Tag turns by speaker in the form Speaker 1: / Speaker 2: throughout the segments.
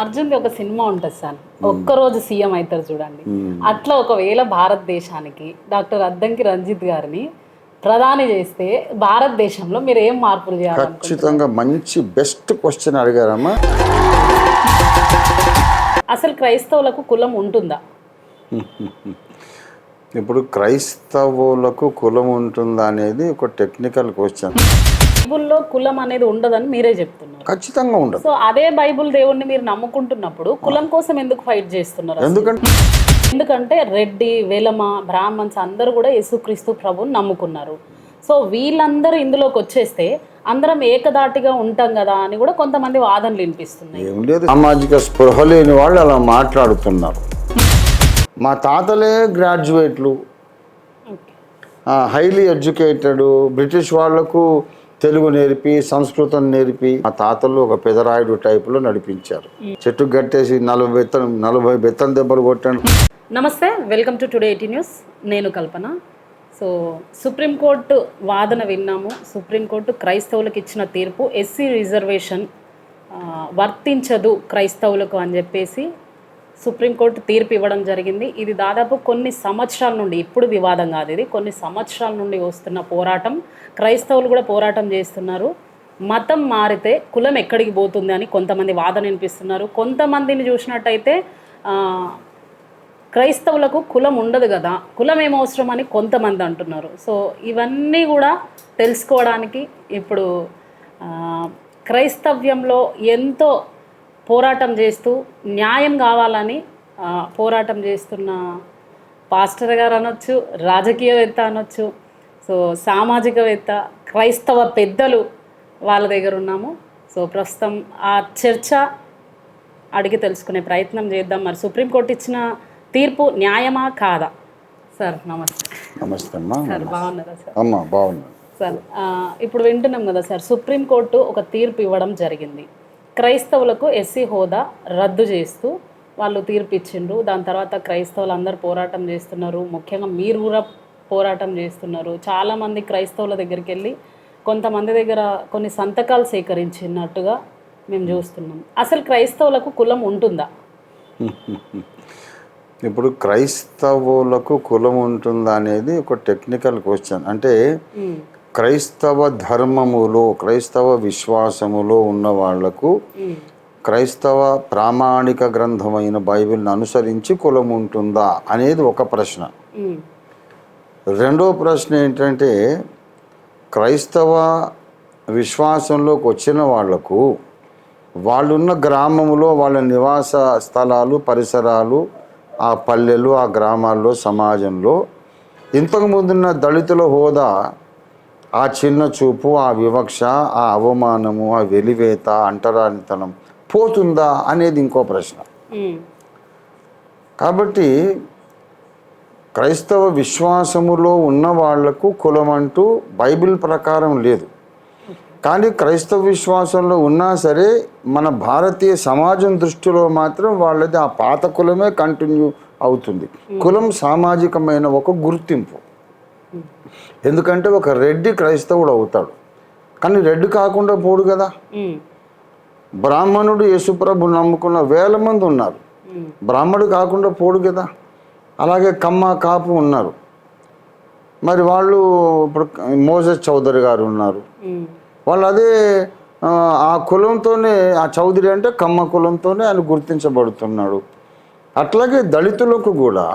Speaker 1: అర్జున్ది ఒక సినిమా ఉంటుంది సార్, ఒక్కరోజు సీఎం అవుతారు చూడండి. అట్లా ఒకవేళ భారతదేశానికి డాక్టర్ అద్దంకి రంజిత్ గారిని ప్రధాని చేస్తే భారతదేశంలో మీరు ఏం మార్పులు చేయాలనుకుంటున్నారు?
Speaker 2: ఖచ్చితంగా మంచి బెస్ట్ క్వశ్చన్ అడిగారమ్మా.
Speaker 1: అసలు క్రైస్తవులకు కులం ఉంటుందా?
Speaker 2: ఇప్పుడు క్రైస్తవులకు కులం ఉంటుందా అనేది ఒక టెక్నికల్ క్వశ్చన్.
Speaker 1: బైబుల్లో కులం అనేది ఉండదని మీరే చెప్తున్నారు.
Speaker 2: ఖచ్చితంగా ఉండదు.
Speaker 1: సో అదే బైబుల్ దేవుణ్ణి మీరు నమ్ముకుంటున్నప్పుడు కులం కోసం ఎందుకు ఫైట్ చేస్తున్నారు? ఎందుకంటే రెడ్డి, వెలమ, బ్రాహ్మణ్స్ అందరూ కూడా యేసుక్రీస్తు ప్రభుని నమ్ముకున్నారు. సో వీళ్ళందరూ ఇందులోకి వచ్చేస్తే అందరం ఏకదాటిగా ఉంటాం కదా అని కూడా కొంతమంది వాదనలు వినిపిస్తున్నాయి.
Speaker 2: ఏం లేదు, సామాజిక స్పృహ లేని వాళ్ళు అలా మాట్లాడుతున్నారు. మా తాతలే గ్రాడ్యుయేట్లు, హైలీ ఎడ్యుకేటెడ్, బ్రిటిష్ వాళ్లకు తెలుగు నేర్పి సంస్కృతం నేర్పి మా తాతలు ఒక పెదరాయుడు టైపులో నడిపించారు. చెట్టు గట్టేసి 40 బెత్తలు దెబ్బలు కొట్టాను.
Speaker 1: నమస్తే, వెల్కమ్ టు టుడే 18 న్యూస్. నేను కల్పన. సో సుప్రీంకోర్టు వాదన విన్నాము. సుప్రీంకోర్టు క్రైస్తవులకు ఇచ్చిన తీర్పు ఎస్సీ రిజర్వేషన్ వర్తించదు క్రైస్తవులకు అని చెప్పేసి సుప్రీంకోర్టు తీర్పు ఇవ్వడం జరిగింది. ఇది దాదాపు కొన్ని సంవత్సరాల నుండి, ఇప్పుడు వివాదం కాదు, ఇది కొన్ని సంవత్సరాల నుండి వస్తున్న పోరాటం. క్రైస్తవులు కూడా పోరాటం చేస్తున్నారు. మతం మారితే కులం ఎక్కడికి పోతుంది అని కొంతమంది వాదన వినిపిస్తున్నారు. కొంతమందిని చూసినట్టయితే క్రైస్తవులకు కులం ఉండదు కదా, కులం ఏమవసరం అని కొంతమంది అంటున్నారు. సో ఇవన్నీ కూడా తెలుసుకోవడానికి ఇప్పుడు క్రైస్తవ్యంలో ఎంతో పోరాటం చేస్తూ న్యాయం కావాలని పోరాటం చేస్తున్న పాస్టర్ గారు అనొచ్చు, రాజకీయవేత్త అనొచ్చు, సో సామాజికవేత్త, క్రైస్తవ పెద్దలు వాళ్ళ దగ్గర ఉన్నాము. సో ప్రస్తుతం ఆ చర్చ అడిగి తెలుసుకునే ప్రయత్నం చేద్దాం. మరి సుప్రీంకోర్టు ఇచ్చిన తీర్పు న్యాయమా కాదా? సార్ నమస్తే.
Speaker 2: నమస్తే అమ్మా.
Speaker 1: సార్ బాగున్నారా? సార్
Speaker 2: అమ్మా బాగున్నాను
Speaker 1: సార్. ఇప్పుడు వింటున్నాం కదా సార్, సుప్రీంకోర్టు ఒక తీర్పు ఇవ్వడం జరిగింది. క్రైస్తవులకు ఎస్సీ హోదా రద్దు చేస్తూ వాళ్ళు తీర్పు ఇచ్చిండ్రు. దాని తర్వాత క్రైస్తవులు అందరూ పోరాటం చేస్తున్నారు. ముఖ్యంగా మీరు కూడా పోరాటం చేస్తున్నారు. చాలామంది క్రైస్తవుల దగ్గరికి వెళ్ళి కొంతమంది దగ్గర కొన్ని సంతకాలు సేకరించినట్టుగా మేము చూస్తున్నాం. అసలు క్రైస్తవులకు కులం ఉంటుందా?
Speaker 2: ఇప్పుడు క్రైస్తవులకు కులం ఉంటుందా అనేది ఒక టెక్నికల్ క్వశ్చన్. అంటే క్రైస్తవ ధర్మములో, క్రైస్తవ విశ్వాసములో ఉన్న వాళ్లకు క్రైస్తవ ప్రామాణిక గ్రంథమైన బైబిల్ని అనుసరించి కులం ఉంటుందా అనేది ఒక ప్రశ్న. రెండో ప్రశ్న ఏంటంటే, క్రైస్తవ విశ్వాసంలోకి వచ్చిన వాళ్లకు వాళ్ళున్న గ్రామములో వాళ్ళ నివాస స్థలాలు, పరిసరాలు, ఆ పల్లెలు, ఆ గ్రామాల్లో, సమాజంలో ఇంతకుముందున్న దళితుల హోదా, ఆ చిన్న చూపు, ఆ వివక్ష, ఆ అవమానము, ఆ వెలివేత, అంటరానితనం పోతుందా అనేది ఇంకో ప్రశ్న. కాబట్టి క్రైస్తవ విశ్వాసములో ఉన్న వాళ్లకు కులం అంటూ బైబిల్ ప్రకారం లేదు. కానీ క్రైస్తవ విశ్వాసంలో ఉన్నా సరే మన భారతీయ సమాజం దృష్టిలో మాత్రం వాళ్ళది ఆ పాత కులమే కంటిన్యూ అవుతుంది. కులం సామాజికమైన ఒక గుర్తింపు. ఎందుకంటే ఒక రెడ్డి క్రైస్తవుడు అవుతాడు, కానీ రెడ్డి కాకుండా పోడు కదా. బ్రాహ్మణుడు యేసుప్రభు నమ్ముకున్న వేల మంది ఉన్నారు, బ్రాహ్మడు కాకుండా పోడు కదా. అలాగే కమ్మ, కాపు ఉన్నారు. మరి వాళ్ళు ఇప్పుడు మోసెస్ చౌదరి గారు ఉన్నారు, వాళ్ళు అదే ఆ కులంతోనే, ఆ చౌదరి అంటే కమ్మ కులంతోనే ఆయన గుర్తించబడుతున్నాడు. అట్లాగే దళితులకు కూడా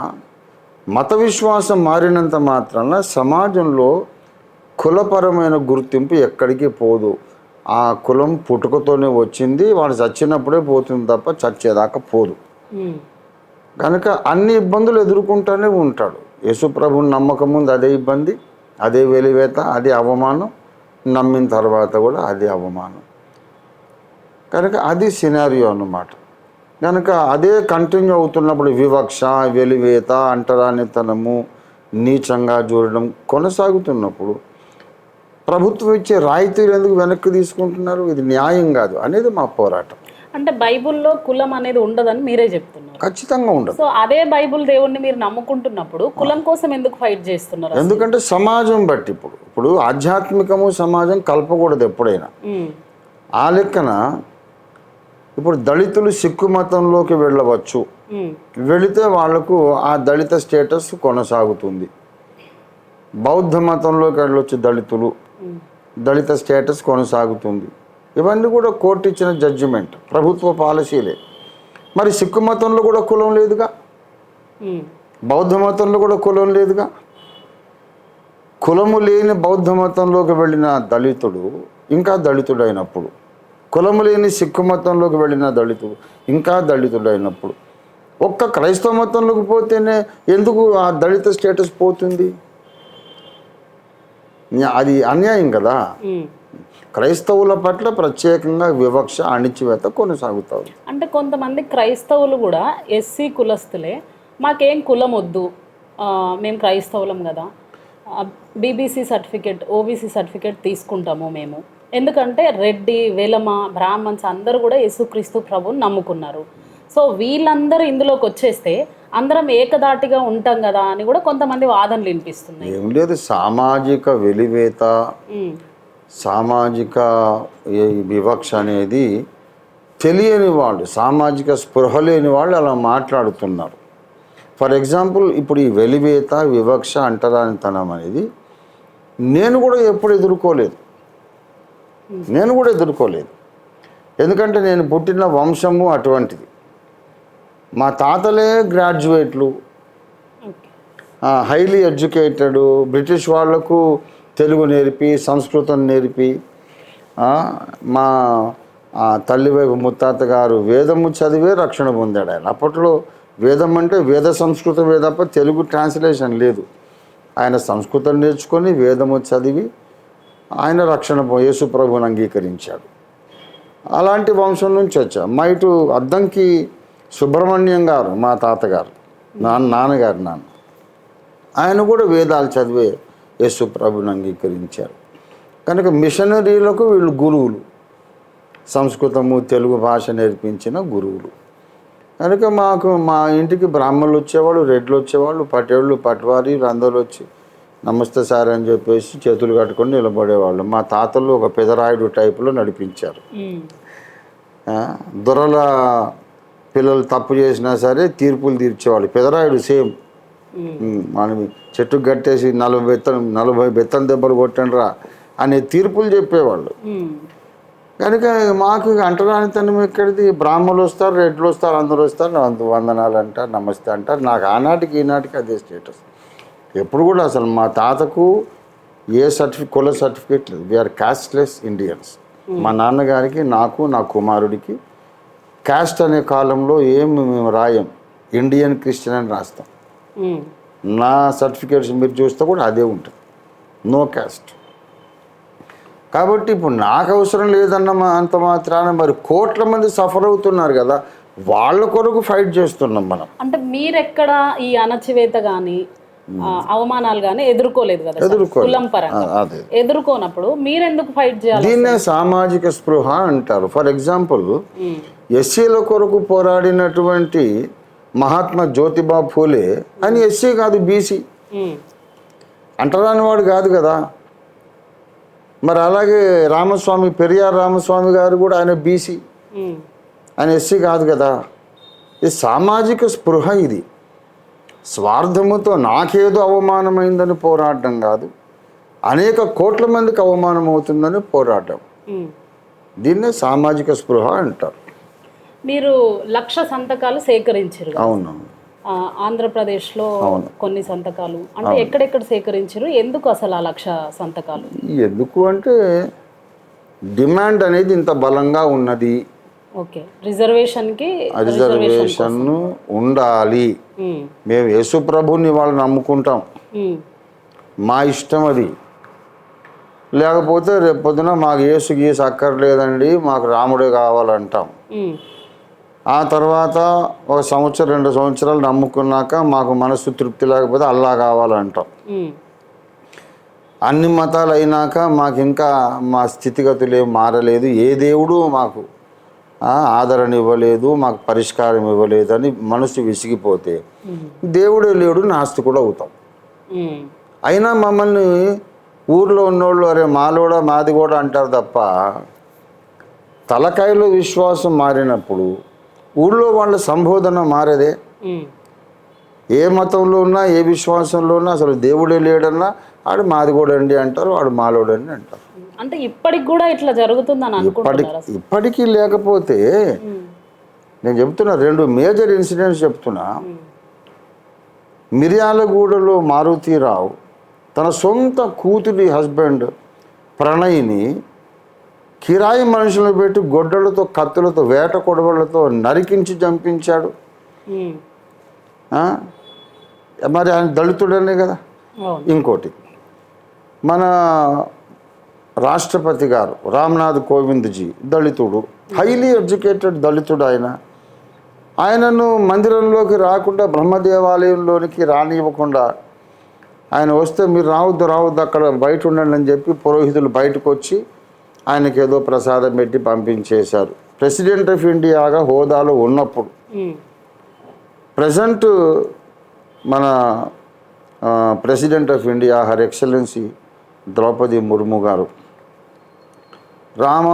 Speaker 2: మత విశ్వాసం మారినంత మాత్రాన సమాజంలో కులపరమైన గుర్తింపు ఎక్కడికి పోదు. ఆ కులం పుట్టుకతోనే వచ్చింది, వాడు చచ్చినప్పుడే పోతుంది తప్ప చచ్చేదాకా పోదు. కనుక అన్ని ఇబ్బందులు ఎదుర్కొంటూనే ఉంటాడు. యేసుప్రభుని నమ్మకం ముందు అదే ఇబ్బంది, అదే వెలివేత, అదే అవమానం, నమ్మిన తర్వాత కూడా అదే అవమానం. కనుక అది సినారియో అన్నమాట. కనుక అదే కంటిన్యూ అవుతున్నప్పుడు వివక్ష, వెలివేత, అంటరానితనము, నీచంగా చూడడం కొనసాగుతున్నప్పుడు ప్రభుత్వం ఇచ్చే రాయితీలు ఎందుకు వెనక్కి తీసుకుంటున్నారు? ఇది న్యాయం కాదు అనేది మా పోరాటం.
Speaker 1: అంటే బైబుల్లో కులం అనేది ఉండదని మీరే చెప్తున్నారు.
Speaker 2: ఖచ్చితంగా ఉండదు.
Speaker 1: సో అదే బైబుల్ దేవుణ్ణి మీరు నమ్ముకుంటున్నప్పుడు కులం కోసం ఎందుకు ఫైట్ చేస్తున్నారు?
Speaker 2: ఎందుకంటే సమాజం బట్టి ఇప్పుడు ఆధ్యాత్మికము సమాజం కలపకూడదు ఎప్పుడైనా. ఆ లెక్కన ఇప్పుడు దళితులు సిక్కు మతంలోకి వెళ్ళవచ్చు, వెళితే వాళ్లకు ఆ దళిత స్టేటస్ కొనసాగుతుంది. బౌద్ధ మతంలోకి వెళ్ళొచ్చు దళితులు, దళిత స్టేటస్ కొనసాగుతుంది. ఇవన్నీ కూడా కోర్టు ఇచ్చిన జడ్జిమెంట్, ప్రభుత్వ పాలసీలే. మరి సిక్కు మతంలో కూడా కులం లేదుగా, బౌద్ధ మతంలో కూడా కులం లేదుగా. కులము లేని బౌద్ధ మతంలోకి వెళ్ళిన దళితుడు ఇంకా దళితుడైనప్పుడు, కులము లేని సిక్కు మతంలోకి వెళ్ళిన దళితుడు ఇంకా దళితుడైనప్పుడు, ఒక్క క్రైస్తవ మతంలోకి పోతేనే ఎందుకు ఆ దళిత స్టేటస్ పోతుంది? అది అన్యాయం కదా. క్రైస్తవుల పట్ల ప్రత్యేకంగా వివక్ష, అణిచివేత కొనసాగుతారు.
Speaker 1: అంటే కొంతమంది క్రైస్తవులు కూడా ఎస్సీ కులస్తులే, మాకేం కులం వద్దు, మేము క్రైస్తవులం కదా, బీబీసీ సర్టిఫికేట్, ఓబీసీ సర్టిఫికేట్ తీసుకుంటాము మేము, ఎందుకంటే రెడ్డి, వెలమ, బ్రాహ్మణ్స్ అందరూ కూడా యేసుక్రీస్తు ప్రభువుని నమ్ముకున్నారు. సో వీళ్ళందరూ ఇందులోకి వచ్చేస్తే అందరం ఏకదాటిగా ఉంటాం కదా అని కూడా కొంతమంది వాదనలు వినిపిస్తున్నాయి.
Speaker 2: ఏం లేదు, సామాజిక వెలివేత, సామాజిక వివక్ష అనేది తెలియని వాళ్ళు, సామాజిక స్పృహ లేని వాళ్ళు అలా మాట్లాడుతున్నారు. ఫర్ ఎగ్జాంపుల్, ఇప్పుడు ఈ వెలివేత, వివక్ష, అంటరానితనం అనేది నేను కూడా ఎప్పుడు ఎదుర్కోలేదు. ఎందుకంటే నేను పుట్టిన వంశము అటువంటిది. మా తాతలే గ్రాడ్యుయేట్లు, హైలీ ఎడ్యుకేటెడ్, బ్రిటిష్ వాళ్లకు తెలుగు నేర్పి, సంస్కృతం నేర్పి, మా తల్లి వైపు ముత్తాత గారు వేదము చదివే రక్షణ పొందాడు ఆయన. అప్పట్లో వేదం అంటే వేద సంస్కృతమే తప్ప తెలుగు ట్రాన్స్లేషన్ లేదు. ఆయన సంస్కృతం నేర్చుకొని వేదము చదివి ఆయన రక్షణ యేసు ప్రభువుని అంగీకరించాడు. అలాంటి వంశం నుంచి వచ్చా. మా ఇటు అద్దంకి సుబ్రహ్మణ్యం గారు, మా తాతగారు, నాన్నగారు, ఆయన కూడా వేదాలు చదివే యేసు ప్రభువుని అంగీకరించారు. కనుక మిషనరీలకు వీళ్ళు గురువులు, సంస్కృతము తెలుగు భాష నేర్పించిన గురువులు. కనుక మా ఇంటికి బ్రాహ్మణులు వచ్చేవాళ్ళు, రెడ్లు వచ్చేవాళ్ళు, పటేళ్ళు, పట్వారీ అందరూ వచ్చి నమస్తే సార్ అని చెప్పేసి చేతులు కట్టుకొని నిలబడేవాళ్ళు. మా తాతలు ఒక పెదరాయుడు టైపులో నడిపించారు. దొరల పిల్లలు తప్పు చేసినా సరే తీర్పులు తీర్చేవాళ్ళు. పెదరాయుడు సేమ్, మనం చెట్టుకు కట్టేసి 40 బెత్తం దెబ్బలు కొట్టండిరా అనే తీర్పులు చెప్పేవాళ్ళు. కనుక మాకు అంటరానితనం ఎక్కడిది? బ్రాహ్మణులు వస్తారు, రెడ్లు వస్తారు, అందరూ వస్తారు, వందనాలు అంటారు, నమస్తే అంటారు. నాకు ఆనాటికి ఈనాటికి అదే స్టేటస్. ఎప్పుడు కూడా అసలు మా తాతకు ఏ కుల సర్టిఫికేట్ లేదు. We are casteless Indians. మా నాన్నగారికి, నాకు, నా కుమారుడికి కాస్ట్ అనే కాలంలో మేము రాయం, ఇండియన్ క్రిస్టియన్ అని రాస్తాం. నా సర్టిఫికేట్స్ మీరు చూస్తే కూడా అదే ఉంటుంది, నో కాస్ట్. కాబట్టి ఇప్పుడు నాకు అవసరం లేదన్న అంత మాత్రాన మరి కోట్ల మంది సఫర్ అవుతున్నారు కదా, వాళ్ళ కొరకు ఫైట్ చేస్తున్నాం మనం.
Speaker 1: అంటే మీరెక్కడ ఈ అణచివేత కానీ అవమానాలు కానీ ఎదుర్కోలేదు కదా, కులం పరంగా ఎదుర్కోనప్పుడు మీరెందుకు ఫైట్ చేయాలి?
Speaker 2: దీన్నే సామాజిక స్పృహ అంటారు. ఫర్ ఎగ్జాంపుల్, ఎస్సీల కొరకు పోరాడినటువంటి మహాత్మా జ్యోతిబా ఫూలే అని ఎస్సీ కాదు, బీసీ, అంటరాని వాడు కాదు కదా. మరి అలాగే రామస్వామి, పెరియార్ రామస్వామి గారు కూడా ఆయన బీసీ, ఆయన ఎస్సీ కాదు కదా. ఇది సామాజిక స్పృహ. ఇది స్వార్థముతో నాకేదో అవమానమైందని పోరాడడం కాదు, అనేక కోట్ల మందికి అవమానం అవుతుందని పోరాటం. దీన్నే సామాజిక స్పృహ అంటారు.
Speaker 1: మీరు 1,00,000 సంతకాలు సేకరించారు.
Speaker 2: అవును,
Speaker 1: ఆంధ్రప్రదేశ్లో కొన్ని సంతకాలు, అంటే ఎక్కడెక్కడ సేకరించారు? ఎందుకు అసలు ఆ 1,00,000 సంతకాలు?
Speaker 2: ఎందుకు అంటే డిమాండ్ అనేది ఇంత బలంగా ఉన్నది.
Speaker 1: ఓకే, రిజర్వేషన్
Speaker 2: ఉండాలి. మేము యేసు ప్రభుని వాళ్ళు నమ్ముకుంటాం, మా ఇష్టం అది. లేకపోతే రేపు పొద్దున మాకు యేసు గీసు అక్కర్లేదండి, మాకు రాముడే కావాలంటాం. ఆ తర్వాత 1 సంవత్సరం 2 సంవత్సరాలు నమ్ముకున్నాక మాకు మనసు తృప్తి లేకపోతే అల్లా కావాలంటాం. అన్ని మతాలు అయినాక మాకు ఇంకా మా స్థితిగతులు ఏం మారలేదు, ఏ దేవుడు మాకు ఆదరణ ఇవ్వలేదు, మాకు పరిష్కారం ఇవ్వలేదు అని మనసు విసిగిపోతే దేవుడే లేడు, నాస్తికుడు అవుతాం. అయినా మమ్మల్ని ఊర్లో ఉన్నోళ్ళు అరే మాలోడా మాది కూడా అంటారు తప్ప తలకాయలో విశ్వాసం మారినప్పుడు ఊళ్ళో వాళ్ళ సంబోధన మారేదే. ఏ మతంలో ఉన్నా ఏ విశ్వాసంలో ఉన్నా అసలు దేవుడే లేడన్నా ఆడు మాదిగోడండి అంటారు, ఆడు మాలోడండి అంటారు.
Speaker 1: అంటే ఇప్పటికి కూడా ఇట్లా జరుగుతుందని అనుకుంటున్నారా?
Speaker 2: ఇప్పటికీ లేకపోతే నేను చెప్తున్నా, 2 మేజర్ ఇన్సిడెంట్స్ చెప్తున్నా. మిర్యాలగూడలో మారుతీరావు తన సొంత కూతురి హస్బెండ్ ప్రణయ్ని కిరాయి మనుషులను పెట్టి గొడ్డలతో, కత్తులతో, వేట కొడవలతో నరికించి చంపించాడు. మరి ఆయన దళితుడనే కదా. ఇంకోటి, మన రాష్ట్రపతి గారు రామ్నాథ్ కోవింద్జీ దళితుడు, హైలీ ఎడ్యుకేటెడ్ దళితుడు. ఆయనను మందిరంలోకి రాకుండా, బ్రహ్మదేవాలయంలోనికి రానివ్వకుండా, ఆయన వస్తే మీరు రావద్దు అక్కడ బయట ఉండండి అని చెప్పి పురోహితులు బయటకు వచ్చి ఆయనకి ఏదో ప్రసాదం పెట్టి పంపించేశారు. ప్రెసిడెంట్ ఆఫ్ ఇండియాగా హోదాలో ఉన్నప్పుడు. ప్రజెంట్ మన president of India her excellency Droupadi Murmu గారు రామ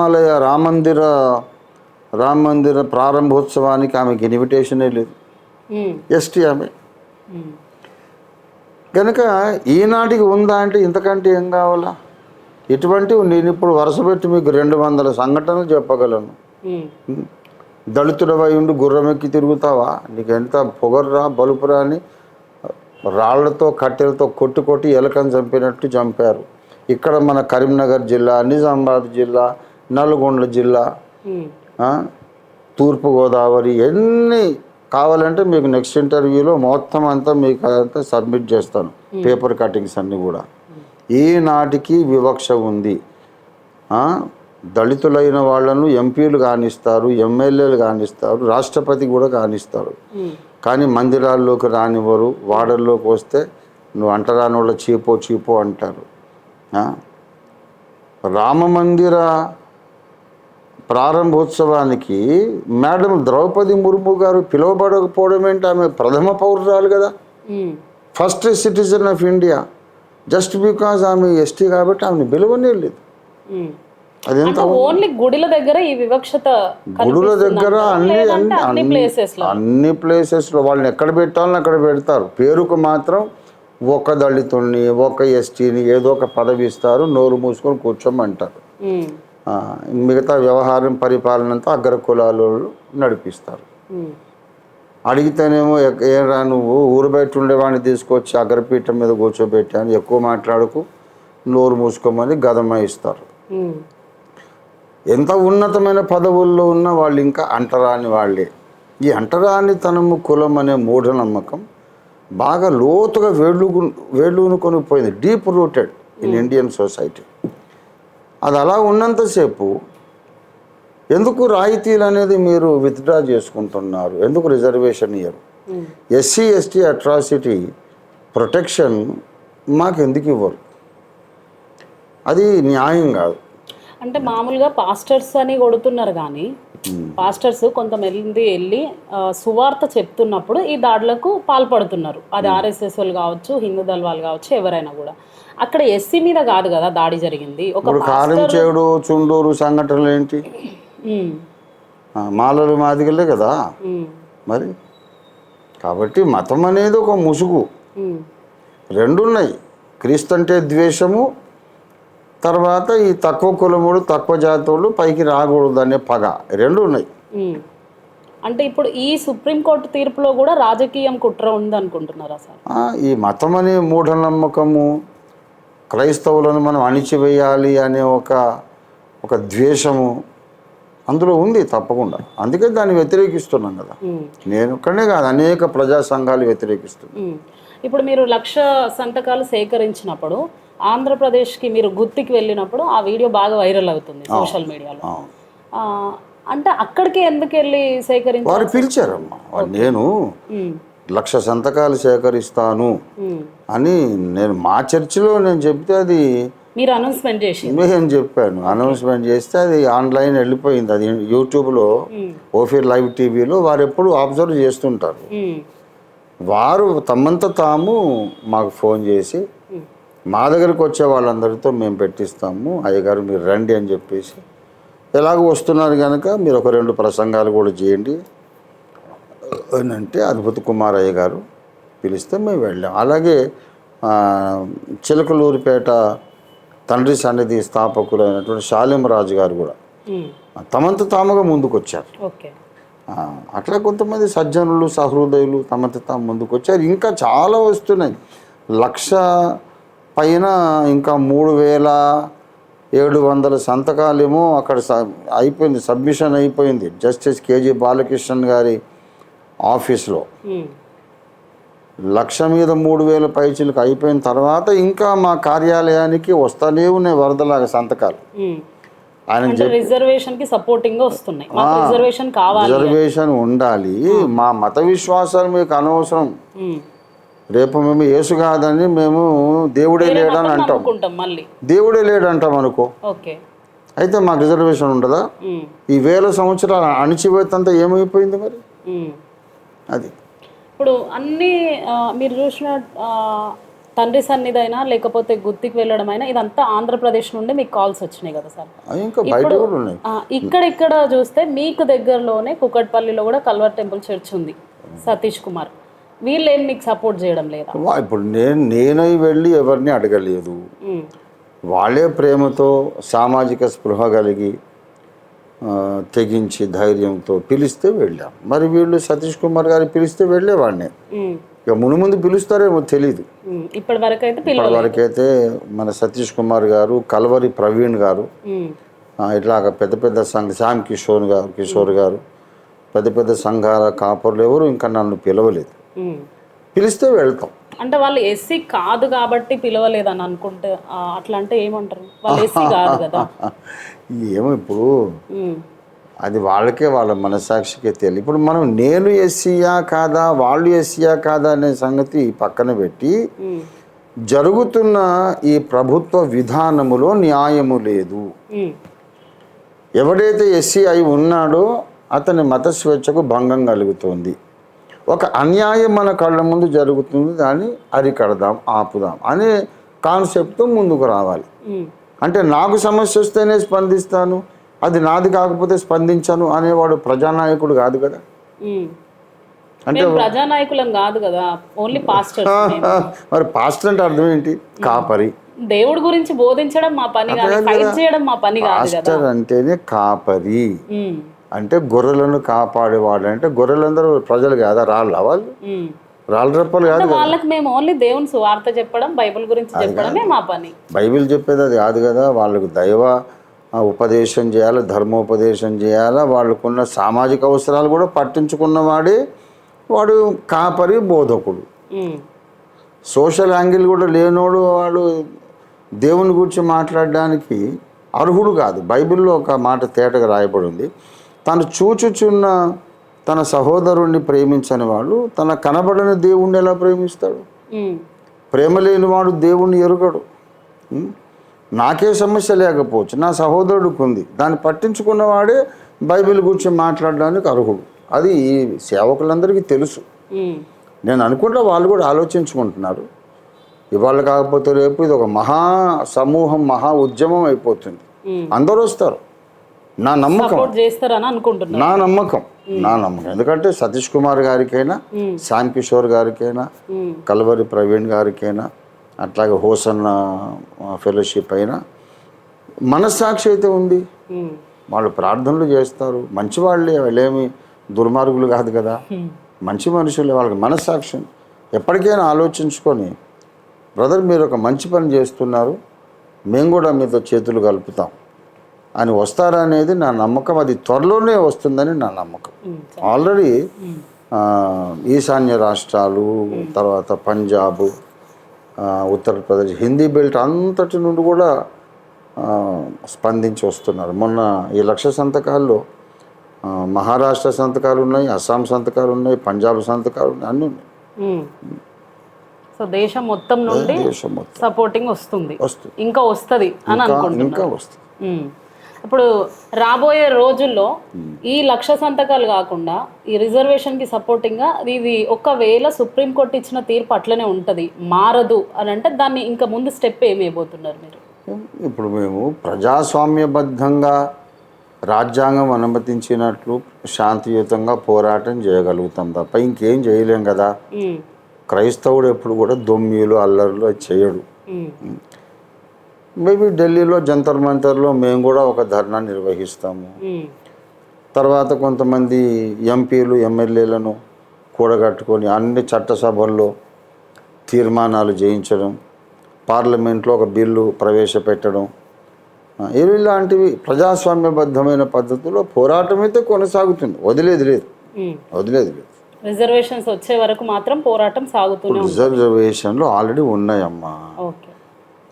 Speaker 2: మందిర ప్రారంభోత్సవానికి ఆమెకి ఇన్విటేషనే లేదు. ఎస్టీ ఆమె కనుక ఈనాటికి ఉందా అంటే ఇంతకంటే ఏం కావాలా? ఇటువంటివి నేను ఇప్పుడు వరుసపెట్టి మీకు 200 సంఘటనలు చెప్పగలను. దళితుడవై ఉండి గుర్రమెక్కి తిరుగుతావా? నీకు ఎంత పొగర్రా బలుపురా అని రాళ్లతో కట్టెలతో కొట్టి ఎలకని చంపినట్టు చంపారు. ఇక్కడ మన కరీంనగర్ జిల్లా, నిజామాబాద్ జిల్లా, నల్గొండ జిల్లా, తూర్పుగోదావరి, ఎన్ని కావాలంటే మీకు నెక్స్ట్ ఇంటర్వ్యూలో మొత్తం అంతా మీకు అదంతా సబ్మిట్ చేస్తాను, పేపర్ కటింగ్స్ అన్నీ కూడా. ఈనాటికి వివక్ష ఉంది. దళితులైన వాళ్ళను ఎంపీలు కానిస్తారు, ఎమ్మెల్యేలు కానిస్తారు, రాష్ట్రపతి కూడా కానిస్తారు. కానీ మందిరాల్లోకి రానివ్వరు. వాడల్లోకి వస్తే నువ్వు అంటరాని వాళ్ళ చీపో అంటారు. రామమందిర ప్రారంభోత్సవానికి మేడం ద్రౌపది ముర్ము గారు పిలువబడకపోవడం ఏంటి? ఆమె ప్రథమ పౌరురాలు కదా, first citizen of India. Just because ఆమె ఎస్టీ కాబట్టి ఆమెను పిలువనే లేదు. అదెంత
Speaker 1: ఓన్లీ గుడిల దగ్గర ఈ వివక్షత,
Speaker 2: గుడుల దగ్గర అన్ని ప్లేసెస్లో వాళ్ళని ఎక్కడ పెట్టాలని అక్కడ పెడతారు. పేరుకు మాత్రం ఒక దళితుల్ని, ఒక ఎస్టీని ఏదో ఒక పదవి ఇస్తారు, నోరు మూసుకొని కూర్చోమంటారు. మిగతా వ్యవహారం, పరిపాలన అంతా అగ్ర కులాలు నడిపిస్తారు. అడిగితేనేమో ఏరా నువ్వు ఊరు బయట ఉండేవాడిని తీసుకొచ్చి అగ్రపీఠం మీద కూర్చోబెట్టాను, ఎక్కువ మాట్లాడుకు, నోరు మూసుకోమని గదమాయిస్తారు. ఎంత ఉన్నతమైన పదవుల్లో ఉన్న వాళ్ళు ఇంకా అంటరాని వాళ్ళే. ఈ అంటరానితనము, కులం అనే మూఢనమ్మకం బాగా లోతుగా వేళ్ళూనుకొని పోయింది, deep rooted in Indian society. అది అలా ఉన్నంతసేపు ఎందుకు రాయితీలు అనేది మీరు విత్డ్రా చేసుకుంటున్నారు? ఎందుకు రిజర్వేషన్ ఇయ్యరు? ఎస్సీ ఎస్టీ అట్రాసిటీ ప్రొటెక్షన్ మాకు ఎందుకు ఇవ్వరు? అది న్యాయం కాదు.
Speaker 1: అంటే మామూలుగా పాస్టర్స్ అని కొడుతున్నారు, కానీ పాస్టర్స్ కొంతమంది వెళ్ళి సువార్త చెప్తున్నప్పుడు ఈ దాడులకు పాల్పడుతున్నారు. అది ఆర్ఎస్ఎస్ వాళ్ళు కావచ్చు, హిందూ దళ వాళ్ళు కావచ్చు, ఎవరైనా కూడా. అక్కడ ఎస్సీ మీద కాదు కదా దాడి జరిగింది. ఒక
Speaker 2: కారంచేడు, చుండూరు సంఘటనలు ఏంటి? మాలలు మాదిగలే కదా మరి. కాబట్టి మతం అనేది ఒక ముసుగు. రెండున్నాయి, క్రీస్తు అంటే ద్వేషము, తర్వాత ఈ తక్కువ కులముడు, తక్కువ జాతులు పైకి రాకూడదు అనే పగ, రెండు ఉన్నాయి.
Speaker 1: అంటే ఇప్పుడు ఈ సుప్రీంకోర్టు తీర్పులో కూడా రాజకీయం కుట్ర ఉంది అనుకుంటున్నారా సార్?
Speaker 2: ఈ మతం అనే మూఢనమ్మకము, క్రైస్తవులను మనం అణిచివేయాలి అనే ఒక ద్వేషము అందులో ఉంది తప్పకుండా. అందుకే దాన్ని వ్యతిరేకిస్తున్నాం కదా. నేను ఒక్కడే కాదు, అనేక ప్రజా సంఘాలు వ్యతిరేకిస్తున్నాయి.
Speaker 1: ఇప్పుడు మీరు 1,00,000 సంతకాలు సేకరించినప్పుడు ఆంధ్రప్రదేశ్కి మీరు గుత్తికి వెళ్ళినప్పుడు ఆ వీడియో బాగా వైరల్ అవుతుంది సోషల్ మీడియాలో. అంటే అక్కడికి ఎందుకు వెళ్ళి సేకరించారు?
Speaker 2: వారు పిలిచారమ్మా. నేను 1,00,000 సంతకాలు సేకరిస్తాను అని నేను మా చర్చిలో నేను చెప్తే అది
Speaker 1: మీరు అనౌన్స్మెంట్ చేసి
Speaker 2: నేను చెప్పాను. అనౌన్స్మెంట్ చేస్తే అది ఆన్లైన్ వెళ్ళిపోయింది. అది యూట్యూబ్లో, ఓఫీర్ లైవ్ టీవీలో వారు ఎప్పుడు అబ్జర్వ్ చేస్తుంటారు. వారు తమంత తాము మాకు ఫోన్ చేసి మా దగ్గరికి వచ్చే వాళ్ళందరితో మేము పెట్టిస్తాము, అయ్యగారు మీరు రండి అని చెప్పేసి ఎలాగో వస్తున్నారు కనుక మీరు ఒక 2 ప్రసంగాలు కూడా చేయండి అని అంటే అద్భుత కుమారయ్య గారు పిలిస్తే మేము వెళ్ళాం. అలాగే చిలకలూరిపేట తండ్రి సన్నిధి స్థాపకులైనటువంటి శాలింరాజు గారు కూడా తమంత తాముగా ముందుకు వచ్చారు.
Speaker 1: ఓకే.
Speaker 2: అట్లా కొంతమంది సజ్జనులు సహృదయులు తమంత తాము ముందుకు వచ్చారు. ఇంకా చాలా వస్తున్నాయి. 1,00,000 పైన ఇంకా 3,700 సంతకాలేమో అక్కడ అయిపోయింది, సబ్మిషన్ అయిపోయింది జస్టిస్ కేజీ బాలకృష్ణన్ గారి ఆఫీస్లో. 1,00,000 మీద 3,000 పైచీలకు అయిపోయిన తర్వాత ఇంకా మా కార్యాలయానికి వస్తూనే ఉన్నాయి వరదలాగా సంతకాలు. ఆయన
Speaker 1: రిజర్వేషన్ కి సపోర్టింగ్ గా వస్తున్నాయి. రిజర్వేషన్ కావాలి,
Speaker 2: రిజర్వేషన్ ఉండాలి, మా మత విశ్వాసాలు మీకు అనవసరం, రేపు మేము యేసు కాదని మేము దేవుడే లేడని అంటాం, దేవుడే లేడంటాం అనుకో, అయితే మాకు రిజర్వేషన్ ఉండదా? ఈ 1000 సంవత్సరాల అణిచివేతంతా ఏమైపోయింది మరి? అది
Speaker 1: ఇప్పుడు అన్ని మీరు చూసిన తండ్రి సన్నిధి అయినా లేకపోతే గుత్తికి వెళ్ళడం అయినా ఇదంతా ఆంధ్రప్రదేశ్ నుండి మీకు కాల్స్ వచ్చినాయి కదా సార్?
Speaker 2: ఇంకా బయట కూడా ఉన్నాయి.
Speaker 1: ఇక్కడ చూస్తే మీకు దగ్గరలోనే కుకట్పల్లిలో కూడా కల్వర్ టెంపుల్ చర్చ్ ఉంది, సతీష్ కుమార్. వీళ్ళేం మీకు సపోర్ట్ చేయడం లేదా?
Speaker 2: ఇప్పుడు నేను వెళ్ళి ఎవరిని అడగలేదు. వాళ్ళే ప్రేమతో సామాజిక స్పృహ కలిగి తెగించి ధైర్యంతో పిలిస్తే వెళ్ళాం. మరి వీళ్ళు సతీష్ కుమార్ గారు పిలిస్తే వెళ్ళేవాడిని. ఇక ముందు పిలుస్తారేమో తెలీదు. ఇప్పటివరకైతే మన సతీష్ కుమార్ గారు, కల్వరి ప్రవీణ్ గారు, ఇట్లాగ పెద్ద పెద్ద శ్యామ్ కిషోర్ గారు పెద్ద పెద్ద సంఘాల కాపర్లు ఎవరు ఇంకా నన్ను పిలవలేదు. పిలిస్తే వెళ్తాం.
Speaker 1: అంటే వాళ్ళు ఎస్సీ కాదు కాబట్టి పిలవలేదని అనుకుంటే అట్లా అంటే ఏమంటారు? వాళ్ళు ఎస్సీ కాదు కదా.
Speaker 2: ఏమో ఇప్పుడు అది వాళ్ళకే వాళ్ళ మనసాక్షికే తెలియదు. ఇప్పుడు మనం నేను ఎస్సీయా కాదా, వాళ్ళు ఎస్సీయా కాదా అనే సంగతి పక్కన పెట్టి జరుగుతున్న ఈ ప్రభుత్వ విధానములో న్యాయము లేదు. ఎవడైతే ఎస్సీ అయి ఉన్నాడో అతని మత స్వేచ్ఛకు భంగం కలుగుతుంది. ఒక అన్యాయం మన కళ్ళ ముందు జరుగుతుంది, దాన్ని అరికడదాం, ఆపుదాం అనే కాన్సెప్ట్తో ముందుకు రావాలి. అంటే నాకు సమస్య వస్తేనే స్పందిస్తాను, అది నాది కాకపోతే స్పందించను అనేవాడు ప్రజానాయకుడు కాదు కదా.
Speaker 1: అంటే ప్రజానాయకులం కాదు కదా, ఓన్లీ పాస్టర్.
Speaker 2: మరి పాస్టర్ అంటే అర్థం ఏంటి? కాపరి.
Speaker 1: దేవుడి గురించి బోధించడం మా పని కాదు, ఫైట్ చేయడం మా పని కాదు.
Speaker 2: పాస్టర్ అంటేనే కాపరి, అంటే గొర్రెలను కాపాడేవాడు. అంటే గొర్రెలందరూ ప్రజలు కాదా, రాళ్ళు వాళ్ళు, రాళ్ళు రప్పలు కాదు.
Speaker 1: వాళ్ళకి మేము ఓన్లీ దేవుని సువార్త చెప్పడం, బైబిల్ గురించి చెప్పడమే మా పని.
Speaker 2: బైబిల్ చెప్పేది అది కాదు కదా. వాళ్ళకు దైవ ఉపదేశం చేయాలి, ధర్మోపదేశం చేయాలా, వాళ్ళకున్న సామాజిక అవసరాలు కూడా పట్టించుకున్నవాడే వాడు కాపరి, బోధకుడు. సోషల్ యాంగిల్ కూడా లేనోడు వాడు దేవుని గురించి మాట్లాడడానికి అర్హుడు కాదు. బైబిల్లో ఒక మాట తేటగా రాయబడి ఉంది, తను చూచుచున్న తన సహోదరుణ్ణి ప్రేమించని వాడు తన కనబడని దేవుణ్ణి ఎలా ప్రేమిస్తాడు? ప్రేమ లేనివాడు దేవుణ్ణి ఎరుగడు. నాకే సమస్య లేకపోవచ్చు, నా సహోదరుడికి ఉంది, దాన్ని పట్టించుకున్నవాడే బైబిల్ గురించి మాట్లాడడానికి అర్హుడు. అది ఈ సేవకులందరికీ తెలుసు. నేను అనుకుంటా వాళ్ళు కూడా ఆలోచించుకుంటున్నారు. ఇవాళ కాకపోతే రేపు ఇది ఒక మహా సమూహం, మహా ఉద్యమం అయిపోతుంది. అందరూ వస్తారు. నా నమ్మకం. ఎందుకంటే సతీష్ కుమార్ గారికైనా, శ్యామ్ కిషోర్ గారికైనా, కల్వరి ప్రవీణ్ గారికైనా, అట్లాగే హోసన్న ఫెలోషిప్ అయినా మనస్సాక్షి అయితే ఉంది. వాళ్ళు ప్రార్థనలు చేస్తారు, మంచి వాళ్ళే, వాళ్ళేమి దుర్మార్గులు కాదు కదా, మంచి మనుషులే. వాళ్ళకి మనస్సాక్షి ఎప్పటికైనా ఆలోచించుకొని, బ్రదర్ మీరు ఒక మంచి పని చేస్తున్నారు, మేము కూడా మీతో చేతులు కలుపుతాం అని వస్తారనేది నా నమ్మకం. అది త్వరలోనే వస్తుందని నా నమ్మకం. ఆల్రెడీ ఈశాన్య రాష్ట్రాలు, తర్వాత పంజాబ్, ఉత్తరప్రదేశ్, హిందీ బెల్ట్ అంతటి నుండి కూడా స్పందించి వస్తున్నారు. మొన్న ఈ 1,00,000 సంతకాల్లో మహారాష్ట్ర సంతకాలు ఉన్నాయి, అస్సాం సంతకాలు ఉన్నాయి, పంజాబ్ సంతకాలు ఉన్నాయి, అన్నీ ఉన్నాయి.
Speaker 1: సో దేశం మొత్తం నుండి సపోర్టింగ్ వస్తుంది, ఇంకా వస్తుంది అని అనుకుంటున్నాను.
Speaker 2: ఇంకా వస్తుంది.
Speaker 1: ఇప్పుడు రాబోయే రోజుల్లో ఈ 1,00,000 సంతకాలు కాకుండా ఈ రిజర్వేషన్కి సపోర్టింగ్గా ఇది ఒకవేళ సుప్రీంకోర్టు ఇచ్చిన తీర్పు అట్లనే ఉంటుంది, మారదు అని అంటే దాన్ని ఇంకా ముందు స్టెప్ ఏమైపోతున్నారు మీరు?
Speaker 2: ఇప్పుడు మేము ప్రజాస్వామ్యబద్ధంగా రాజ్యాంగం అనుమతించినట్లు శాంతియుతంగా పోరాటం చేయగలుగుతాం తప్ప ఇంకేం చేయలేం కదా. క్రైస్తవుడు ఎప్పుడు కూడా దొమ్మిలు అల్లర్లు అది చేయడు. మేబీ ఢిల్లీలో జంతర్ మంతర్లో మేము కూడా ఒక ధర్నా నిర్వహిస్తాము. తర్వాత కొంతమంది ఎంపీలు ఎమ్మెల్యేలను కూడగట్టుకొని అన్ని చట్టసభల్లో తీర్మానాలు చేయించడం, పార్లమెంట్లో ఒక బిల్లు ప్రవేశపెట్టడం, ఇలాంటివి ప్రజాస్వామ్యబద్ధమైన పద్ధతిలో పోరాటం అయితే కొనసాగుతుంది. వదిలేది లేదు.
Speaker 1: రిజర్వేషన్స్ వచ్చే వరకు మాత్రం పోరాటం సాగుతుంది.
Speaker 2: రిజర్వేషన్లు ఆల్రెడీ ఉన్నాయమ్మా.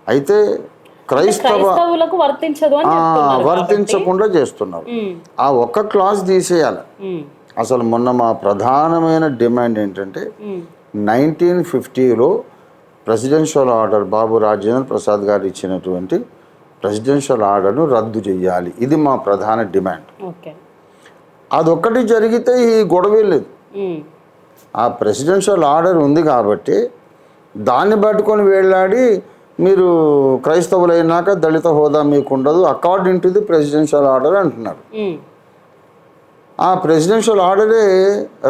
Speaker 2: అయితే
Speaker 1: క్రైస్తవులకు
Speaker 2: వర్తించకుండా చేస్తున్నారు. ఆ ఒక్క క్లాస్ తీసేయాలి. అసలు మొన్న మా ప్రధానమైన డిమాండ్ ఏంటంటే 1950లో ప్రెసిడెన్షియల్ ఆర్డర్ బాబు రాజేంద్ర ప్రసాద్ గారు ఇచ్చినటువంటి ప్రెసిడెన్షియల్ ఆర్డర్ను రద్దు చేయాలి. ఇది మా ప్రధాన డిమాండ్. అదొక్కటి జరిగితే ఈ గొడవే లేదు. ఆ ప్రెసిడెన్షియల్ ఆర్డర్ ఉంది కాబట్టి దాన్ని పట్టుకొని వేళ్లాడి మీరు క్రైస్తవులైనాక దళిత హోదా మీకు ఉండదు according to the presidential order అంటున్నారు. ఆ ప్రెసిడెన్షియల్ ఆర్డరే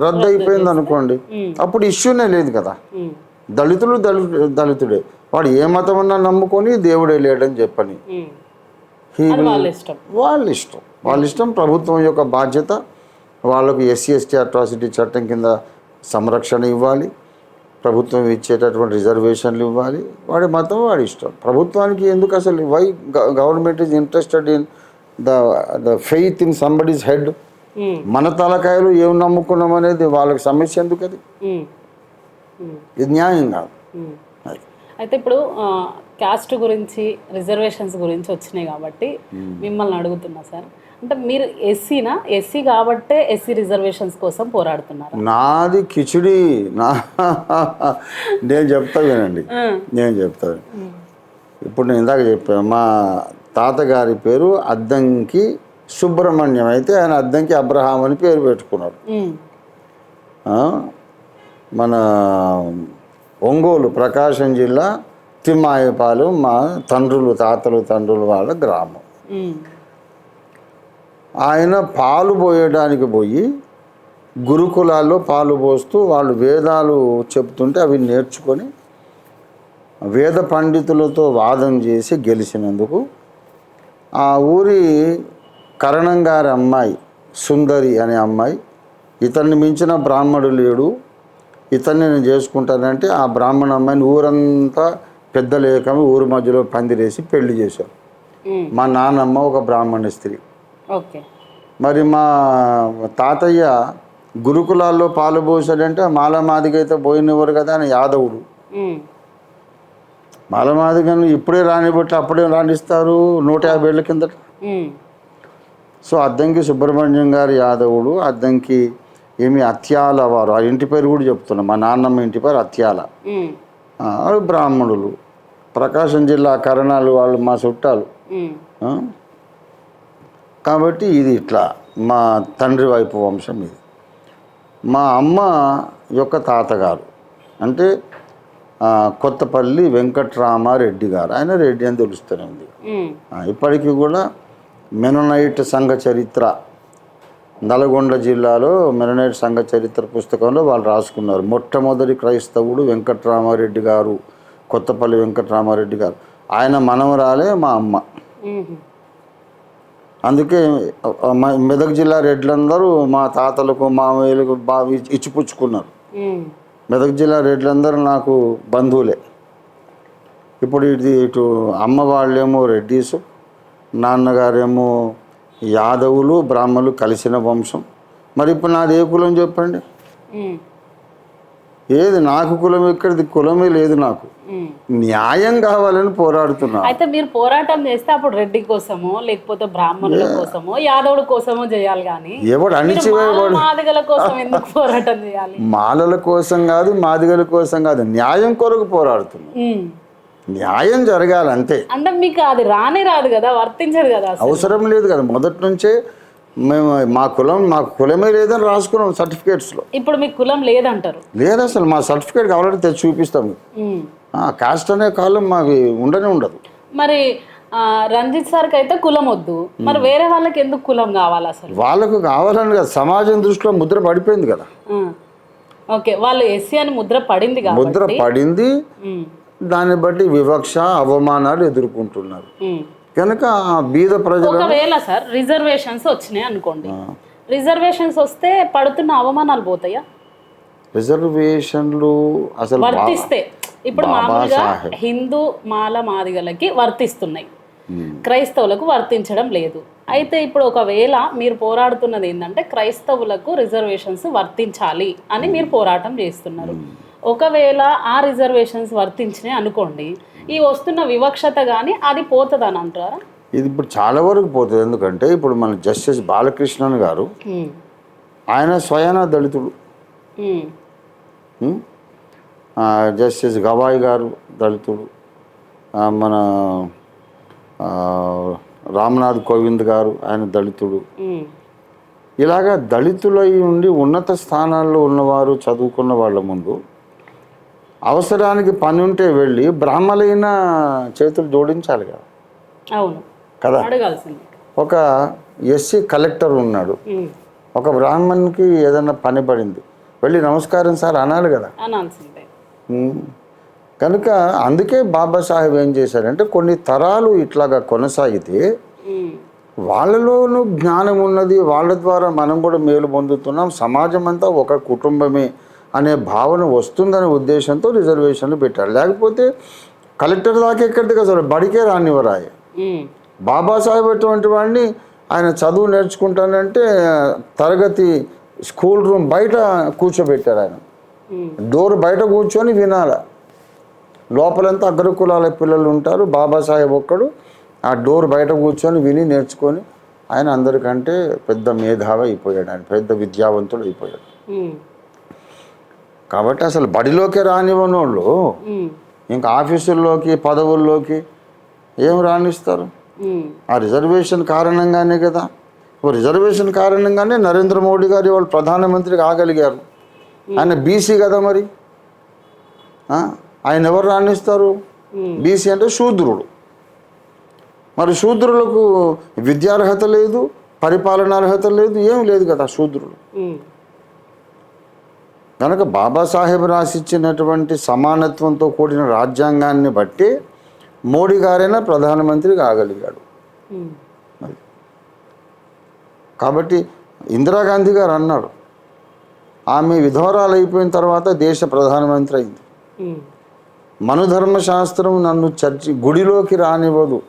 Speaker 2: రద్దు అయిపోయింది అనుకోండి, అప్పుడు ఇష్యూనే లేదు కదా. దళితుడే, వాడు ఏ మతం అన్నా నమ్ముకొని దేవుడే లేడని చెప్పని వాళ్ళ ఇష్టం. ప్రభుత్వం యొక్క బాధ్యత వాళ్ళకు ఎస్సీ అట్రాసిటీ చట్టం కింద సంరక్షణ ఇవ్వాలి, ప్రభుత్వం ఇచ్చేటటువంటి రిజర్వేషన్లు ఇవ్వాలి. వాడి మతం వాడి ఇష్టం. ప్రభుత్వానికి ఎందుకు అసలు why government is interested in the faith in somebody's head? మన తలకాయలు ఏం నమ్ముకున్నాం అనేది వాళ్ళకి సమస్య ఎందుకు? అది ఇది న్యాయం కాదు.
Speaker 1: అయితే ఇప్పుడు క్యాస్ట్ గురించి రిజర్వేషన్స్ గురించి వచ్చినాయి కాబట్టి మిమ్మల్ని అడుగుతున్నా సార్, అంటే మీరు ఎస్సీనా? ఎస్సీ కాబట్టే ఎస్సీ రిజర్వేషన్స్ కోసం పోరాడుతున్నారు.
Speaker 2: నాది కిచిడి నేను చెప్తా వినండి. ఇప్పుడు నేను ఇందాక చెప్పాను, మా తాతగారి పేరు అద్దంకి సుబ్రహ్మణ్యం, అయితే ఆయన అద్దంకి అబ్రహాం అని పేరు పెట్టుకున్నాడు. మన ఒంగోలు ప్రకాశం జిల్లా తిమ్మాయిపాలెం మా తాతలు వాళ్ళ గ్రామం. ఆయన పాలు పోయడానికి పోయి గురుకులాల్లో పాలు పోస్తూ వాళ్ళు వేదాలు చెప్తుంటే అవి నేర్చుకొని వేద పండితులతో వాదం చేసి గెలిచినందుకు ఆ ఊరి కరణం గారి అమ్మాయి సుందరి అనే అమ్మాయి, ఇతన్ని మించిన బ్రాహ్మడు లేడు, ఇతన్ని నేను చేసుకుంటానంటే ఆ బ్రాహ్మణ అమ్మాయిని ఊరంతా పెద్ద లేకమి ఊరి మధ్యలో పందిరేసి పెళ్లి చేశారు. మా నాన్నమ్మ ఒక బ్రాహ్మణ స్త్రీ. మరి మా తాతయ్య గురుకులాల్లో పాలు పోసాడంటే మాలమాదిగ అయితే పోయినవారు కదా అని యాదవుడు. మాలమాదిగను ఇప్పుడే రానిబట్టి అప్పుడే రాణిస్తారు 150 ఏళ్ళ కిందట. సో అద్దంకి సుబ్రహ్మణ్యం గారు యాదవుడు, అద్దంకి అత్యాల వారు, ఆ ఇంటి పేరు కూడా చెప్తున్నాం, మా నాన్నమ్మ ఇంటి పేరు అత్యాల. బ్రాహ్మణులు, ప్రకాశం జిల్లా కరణాలు వాళ్ళు మా చుట్టాలు. కాబట్టి ఇది ఇట్లా మా తండ్రి వైపు వంశం ఇది. మా అమ్మ యొక్క తాతగారు అంటే కొత్తపల్లి వెంకట్రామారెడ్డి గారు, ఆయన రెడ్డి అని తెలుస్తూనే ఉంది. ఇప్పటికీ కూడా మెననైట్ సంఘ చరిత్ర, నల్గొండ జిల్లాలో మెననైట్ సంఘ చరిత్ర పుస్తకంలో వాళ్ళు రాసుకున్నారు. మొట్టమొదటి క్రైస్తవుడు వెంకట్రామారెడ్డి గారు, కొత్తపల్లి వెంకట్రామారెడ్డి గారు. ఆయన మనవరాలే మా అమ్మ. అందుకే మెదక్ జిల్లా రెడ్లందరూ మా తాతలకు మామయ్యలకు బాగా ఇచ్చిపుచ్చుకున్నారు. మెదక్ జిల్లా రెడ్లందరూ నాకు బంధువులే. ఇప్పుడు ఇటు అమ్మ వాళ్ళేమో రెడ్డీసు, నాన్నగారేమో యాదవులు బ్రాహ్మణులు కలిసిన వంశం. మరి ఇప్పుడు నాది ఏ కులం చెప్పండి? ఏది నాకు కులం ఎక్కడిది? కులమే లేదు నాకు. న్యాయం కావాలని పోరాడుతున్నా.
Speaker 1: అయితే మీరు పోరాటం చేస్తే అప్పుడు రెడ్డి కోసమో లేకపోతే బ్రాహ్మణుల కోసమో యాదవుల కోసమో చేయాలి, కానీ
Speaker 2: ఎవడు అణిచివేయబడు
Speaker 1: మాదిగల కోసం ఎందుకు పోరాటం చేయాలి?
Speaker 2: మాలల కోసం కాదు, మాదిగల కోసం కాదు, న్యాయం కొరకు పోరాడుతున్నా. న్యాయం జరగాలి అంతే.
Speaker 1: అంటే మీకు అది రాదు కదా, వర్తించదు కదా,
Speaker 2: అవసరం లేదు కదా. మొదటి నుంచే మేము మాకు కులమే లేదని రాసుకున్నాం సర్టిఫికేట్స్లో.
Speaker 1: ఇప్పుడు మీకు కులం లేదంటారు?
Speaker 2: లేదు, అసలు మా సర్టిఫికేట్ కావాలంటే తెచ్చి చూపిస్తాము. కాస్ట్ అనే కాలం మాకు ఉండనే ఉండదు.
Speaker 1: మరి రంజిత్ సార్కి అయితే కులం వద్దు, మరి వేరే వాళ్ళకి ఎందుకు కులం కావాలి అసలు?
Speaker 2: వాళ్ళకు కావాలని కదా, సమాజం దృష్టిలో ముద్ర పడిపోయింది కదా.
Speaker 1: ఓకే, వాళ్ళు ఎస్సీ అని ముద్ర పడింది
Speaker 2: ముద్ర
Speaker 1: కాబట్టి
Speaker 2: పడింది, దాన్ని బట్టి వివక్ష అవమానాలు ఎదుర్కొంటున్నారు. కనుక ఆ బీద ప్రజలు
Speaker 1: ఒకవేళ సార్ రిజర్వేషన్స్ వచ్చినాయి అనుకోండి, రిజర్వేషన్స్ వస్తే పడుతున్న అవమానాలు పోతాయా?
Speaker 2: రిజర్వేషన్లు అసలు
Speaker 1: వర్తిస్తే ఇప్పుడు మామూలుగా హిందూ మాల మాదిగలకి వర్తిస్తున్నాయి, క్రైస్తవులకు వర్తించడం లేదు. అయితే ఇప్పుడు ఒకవేళ మీరు పోరాడుతున్నది ఏంటంటే క్రైస్తవులకు రిజర్వేషన్స్ వర్తించాలి అని మీరు పోరాటం చేస్తున్నారు. ఒకవేళ ఆ రిజర్వేషన్స్ వర్తించినాయి అనుకోండి, ఈ వస్తున్న వివక్షత కానీ అది పోతుందని అంటారా?
Speaker 2: ఇది ఇప్పుడు చాలా వరకు పోతుంది. ఎందుకంటే ఇప్పుడు మన జస్టిస్ బాలకృష్ణన్ గారు, ఆయన స్వయాన దళితుడు. జస్టిస్ గవాయ్ గారు దళితుడు. మన రామ్నాథ్ కోవింద్ గారు, ఆయన దళితుడు. ఇలాగా దళితులై ఉండి ఉన్నత స్థానాల్లో ఉన్నవారు చదువుకున్న వాళ్ళ ముందు అవసరానికి పని ఉంటే వెళ్ళి బ్రాహ్మలైన చేతులు జోడించాలి కదా.
Speaker 1: అవును
Speaker 2: కదా.
Speaker 1: అడగాల్సింది.
Speaker 2: ఒక ఎస్సీ కలెక్టర్ ఉన్నాడు, ఒక బ్రాహ్మణ్కి ఏదైనా పని పడింది, వెళ్ళి నమస్కారం సార్ అనాలి కదా.
Speaker 1: అనాల్సిందే.
Speaker 2: కనుక అందుకే బాబాసాహెబ్ ఏం చేశారంటే కొన్ని తరాలు ఇట్లాగా కొనసాగితే వాళ్ళలోనూ జ్ఞానం ఉన్నది, వాళ్ళ ద్వారా మనం కూడా మేలు పొందుతున్నాం, సమాజం అంతా ఒక కుటుంబమే అనే భావన వస్తుందనే ఉద్దేశంతో రిజర్వేషన్లు పెట్టారు. లేకపోతే కలెక్టర్ దాకా ఎక్కడిది కదా, బడికే రానివ్వరాయ. బాబాసాహెబ్ అటువంటి వాడిని ఆయన చదువు నేర్చుకుంటానంటే తరగతి స్కూల్ రూమ్ బయట కూర్చోబెట్టారు. ఆయన డోర్ బయట కూర్చొని వినాల, లోపలంతా అగ్రకులాల పిల్లలు ఉంటారు, బాబాసాహెబ్ ఒక్కడు ఆ డోర్ బయట కూర్చొని విని నేర్చుకొని ఆయన అందరికంటే పెద్ద మేధావి అయిపోయాడు, ఆయన పెద్ద విద్యావంతుడు అయిపోయాడు. కాబట్టి అసలు బడిలోకి రానివ్వని వాళ్ళు ఇంకా ఆఫీసుల్లోకి పదవుల్లోకి ఏం రాణిస్తారు? ఆ రిజర్వేషన్ కారణంగానే కదా. రిజర్వేషన్ కారణంగానే నరేంద్ర మోడీ గారు వాళ్ళు ప్రధానమంత్రి కాగలిగారు. ఆయన బీసీ కదా, మరి ఆయన ఎవరు రాణిస్తారు? బీసీ అంటే శూద్రుడు. మరి శూద్రులకు విద్యార్హత లేదు, పరిపాలన అర్హత లేదు, ఏం లేదు కదా శూద్రులు. కనుక బాబాసాహెబ్ రాసిచ్చినటువంటి సమానత్వంతో కూడిన రాజ్యాంగాన్ని బట్టి మోడీ గారైనా ప్రధానమంత్రి కాగలిగాడు. కాబట్టి ఇందిరాగాంధీ గారు అన్నారు, ఆమె విధవరాలు అయిపోయిన తర్వాత దేశ ప్రధానమంత్రి అయింది. మనుధర్మశాస్త్రం నన్ను గుడిలోకి రానివ్వదు,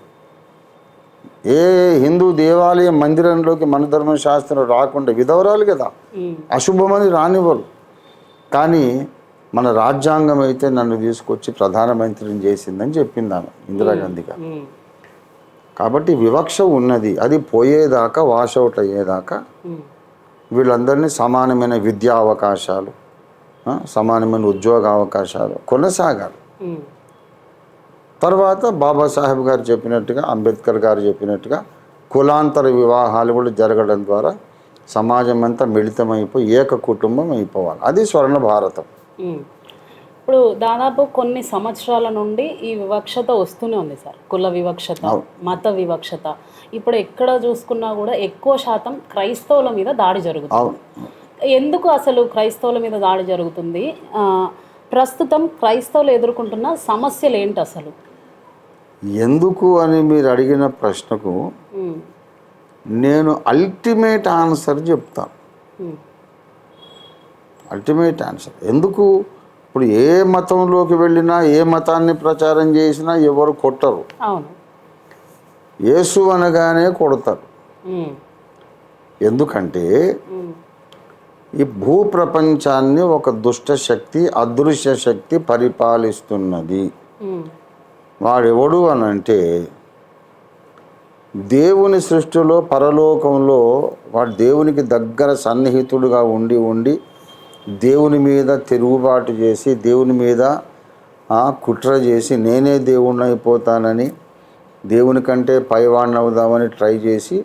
Speaker 2: ఏ హిందూ దేవాలయ మందిరంలోకి మనుధర్మశాస్త్రం రాకుండా, విధవరాలు కదా, అశుభమని రానివ్వరు. కానీ మన రాజ్యాంగం అయితే నన్ను తీసుకొచ్చి ప్రధానమంత్రిని చేసిందని చెప్పింది ఆమె, ఇందిరాగాంధీ గారు. కాబట్టి వివక్ష ఉన్నది, అది పోయేదాకా, వాషౌట్ అయ్యేదాకా వీళ్ళందరినీ సమానమైన విద్యా అవకాశాలు, సమానమైన ఉద్యోగ అవకాశాలు కొనసాగాలి. తర్వాత బాబాసాహెబ్ గారు చెప్పినట్టుగా, అంబేద్కర్ గారు చెప్పినట్టుగా కులాంతర వివాహాలు కూడా జరగడం ద్వారా సమాజం అంతా మిళితమైపోయి ఏక కుటుంబం అయిపోవాలి. అది స్వర్ణ భారతం.
Speaker 1: ఇప్పుడు దాదాపు కొన్ని సంవత్సరాల నుండి ఈ వివక్షత వస్తూనే ఉంది సార్, కుల వివక్షత, మత వివక్షత. ఇప్పుడు ఎక్కడ చూసుకున్నా కూడా ఎక్కువ శాతం క్రైస్తవుల మీద దాడి జరుగుతుంది. ఎందుకు అసలు క్రైస్తవుల మీద దాడి జరుగుతుంది? ప్రస్తుతం క్రైస్తవులు ఎదుర్కొంటున్న సమస్యలు ఏంటి అసలు?
Speaker 2: ఎందుకు అని మీరు అడిగిన ప్రశ్నకు నేను అల్టిమేట్ ఆన్సర్ చెప్తాను. అల్టిమేట్ ఆన్సర్ ఎందుకు? ఇప్పుడు ఏ మతంలోకి వెళ్ళినా, ఏ మతాన్ని ప్రచారం చేసినా ఎవరు కొట్టరు. యేసు అనగానే కొడతారు. ఎందుకంటే ఈ భూప్రపంచాన్ని ఒక దుష్ట శక్తి, అదృశ్య శక్తి పరిపాలిస్తున్నది. వాడెవడు అని అంటే దేవుని సృష్టిలో, పరలోకంలో వాడు దేవునికి దగ్గర సన్నిహితుడుగా ఉండి ఉండి దేవుని మీద తిరుగుబాటు చేసి, దేవుని మీద కుట్ర చేసి, నేనే దేవుణ్ణి అయిపోతానని, దేవుని కంటే పైవాణ్ణి అవుదామని ట్రై చేసి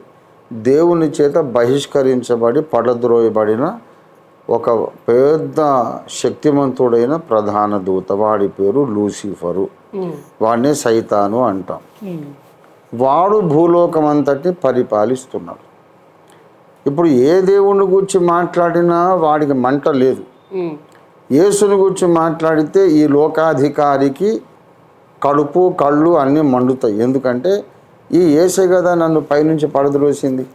Speaker 2: దేవుని చేత బహిష్కరించబడి పడద్రోయబడిన ఒక పెద్ద శక్తిమంతుడైన ప్రధాన దూత, వాడి పేరు లూసిఫరు. వాడినే సైతాను అంటాం. వాడు భూలోకం అంతటిని పరిపాలిస్తున్నాడు. ఇప్పుడు ఏ దేవుని గురించి మాట్లాడినా వాడికి మంట లేదు. యేసుని గురించి మాట్లాడితే ఈ లోకాధికారికి కడుపు కళ్ళు అన్నీ మండుతాయి. ఎందుకంటే ఈ యేసే కదా నన్ను పైనుంచి పడద్రోసింది.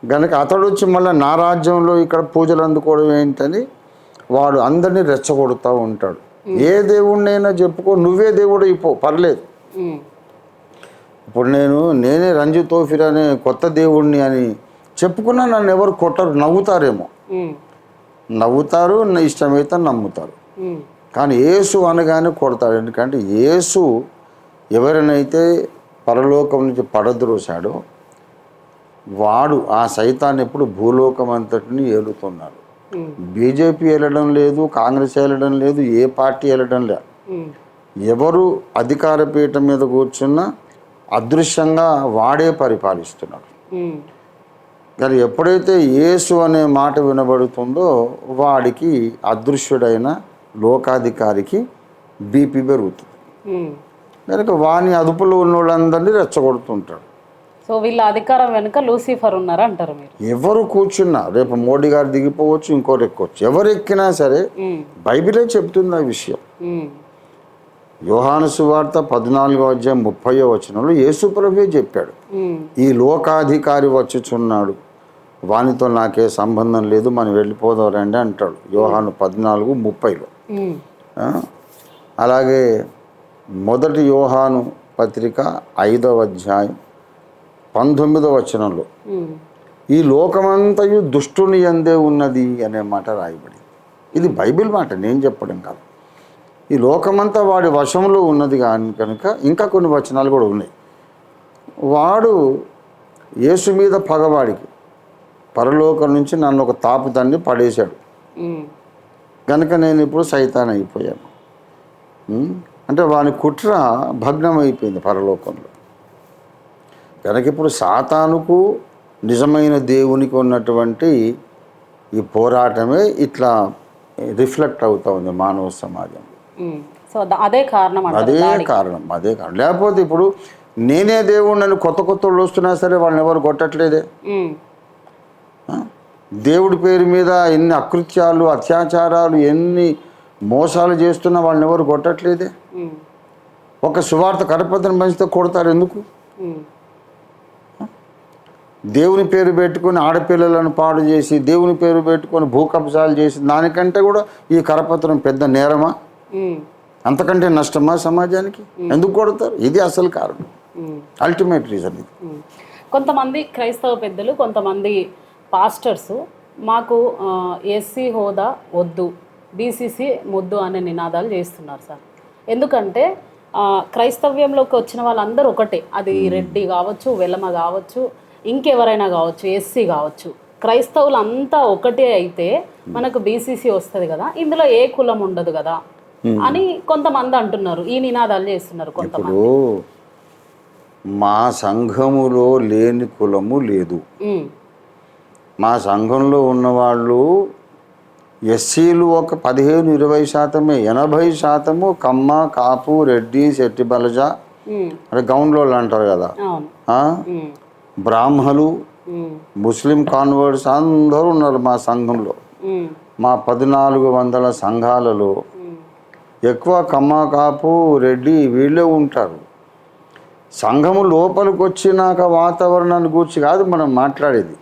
Speaker 2: కనుక అతడు వచ్చి మళ్ళీ నా రాజ్యంలో ఇక్కడ పూజలు అందుకోవడం ఏంటని వాడు అందరినీ రెచ్చగొడుతూ ఉంటాడు. ఏ దేవుడినైనా చెప్పుకో, నువ్వే దేవుడు అయిపో, పర్లేదు. ఇప్పుడు నేనే రంజు తోఫిర్ అనే కొత్త దేవుడిని అని చెప్పుకున్నా నన్ను ఎవరు కొట్టరు, నవ్వుతారేమో. నవ్వుతారు, ఇష్టమైతే నమ్ముతారు. కానీ యేసు అనగానే కొడతాడు. ఎందుకంటే యేసు ఎవరినైతే పరలోకం నుంచి పడద్రోశాడో వాడు ఆ సైతాన్ని ఎప్పుడు భూలోకం అంతటిని ఏలుతున్నాడు. బీజేపీ వెళ్ళడం లేదు, కాంగ్రెస్ వెళ్ళడం లేదు, ఏ పార్టీ వెళ్ళడం లేదు. ఎవరు అధికార పీఠం మీద కూర్చున్నా అదృశ్యంగా వాడే పరిపాలిస్తున్నాడు. కానీ ఎప్పుడైతే యేసు అనే మాట వినబడుతుందో వాడికి అదృశ్యుడైన లోకాధికారికి బీపీ పెరుగుతుంది. కనుక వాని అదుపులో ఉన్న వాళ్ళందరినీ రెచ్చగొడుతుంటాడు.
Speaker 1: సో వీళ్ళ అధికారం వెనుక లూసిఫర్ ఉన్నారా అంటారు మీరు?
Speaker 2: ఎవరు కూర్చున్నా రేపు మోడీ గారు దిగిపోవచ్చు, ఇంకోరు ఎక్కొచ్చు. ఎవరు ఎక్కినా సరే బైబిలే చెప్తుంది ఆ విషయం. యోహాను సువార్త 14:30 యేసు ప్రభువే చెప్పాడు, ఈ లోకాధికారి వచ్చుచున్నాడు, వానితో నాకే సంబంధం లేదు, మనం వెళ్ళిపోదాం రండి అంటాడు. యోహాను 14:30. అలాగే 1 యోహాను పత్రిక 5:19 ఈ లోకమంతయు దుష్టుని యందే ఉన్నది అనే మాట రాయబడింది. ఇది బైబిల్ మాట, నేను చెప్పడం కాదు. ఈ లోకమంతా వాడి వశంలో ఉన్నది కనుక ఇంకా కొన్ని వచనాలు కూడా ఉన్నాయి. వాడు యేసు మీద పగవాడికి పరలోకం నుంచి నన్ను ఒక తాపు తండ్రి పడేశాడు కనుక నేను ఇప్పుడు సైతాన్ అయిపోయాను. అంటే వాని కుట్ర భగ్నం అయిపోయింది పరలోకంలో. కనుక ఇప్పుడు సాతానుకు నిజమైన దేవునికి ఉన్నటువంటి ఈ పోరాటమే ఇట్లా రిఫ్లెక్ట్ అవుతూ ఉంది మానవ సమాజం.
Speaker 1: సో అదే కారణం.
Speaker 2: లేకపోతే ఇప్పుడు నేనే దేవుడు అని కొత్త వాళ్ళు వస్తున్నా సరే వాళ్ళని ఎవరు కొట్టట్లేదే. దేవుడి పేరు మీద ఎన్ని అకృత్యాలు, అత్యాచారాలు, ఎన్ని మోసాలు చేస్తున్నా వాళ్ళని ఎవరు కొట్టట్లేదే. ఒక సువార్త కరపత్రం పంచితే కొడతారు ఎందుకు? దేవుని పేరు పెట్టుకొని ఆడపిల్లలను పాడు చేసి, దేవుని పేరు పెట్టుకొని భూకబ్జాలు చేసి, దానికంటే కూడా ఈ కరపత్రం పెద్ద నేరమా? అంతకంటే నష్టమా సమాజానికి? ఎందుకు కొడతారు? ఇది అసలు కారణం, అల్టిమేట్ రీజన్ ఇది.
Speaker 1: కొంతమంది క్రైస్తవ పెద్దలు, కొంతమంది పాస్టర్స్ మాకు ఎస్సీ హోదా వద్దు, బీసీసీ ముద్దు అనే నినాదాలు చేస్తున్నారు సార్. ఎందుకంటే క్రైస్తవ్యంలోకి వచ్చిన వాళ్ళందరూ ఒకటే, అది రెడ్డి కావచ్చు, వెలమ కావచ్చు, ఇంకెవరైనా కావచ్చు, ఎస్సీ కావచ్చు, క్రైస్తవులు అంతా ఒకటే అయితే మనకు బీసీసీ వస్తుంది కదా, ఇందులో ఏ కులం ఉండదు కదా అని కొంతమంది అంటున్నారు. ఈ నినాదాలు చేస్తున్నారు కొంతమంది.
Speaker 2: మా సంఘములో లేని కులము లేదు. మా సంఘంలో ఉన్నవాళ్ళు ఎస్సీలు ఒక 15-20%, 80% కమ్మ, కాపు, రెడ్డి, శెట్టి, బలజ, అంటే గౌండ్లో అంటారు కదా, బ్రాహ్మలు, ముస్లిం కాన్వర్ట్స్ అందరూ ఉన్నారు మా సంఘంలో. మా 1400 సంఘాలలో ఎక్కువ కమ్మ, కాపు, రెడ్డి వీళ్ళే ఉంటారు. సంఘము లోపలికి వచ్చినాక వాతావరణాన్ని గురించి కాదు మనం మాట్లాడేది.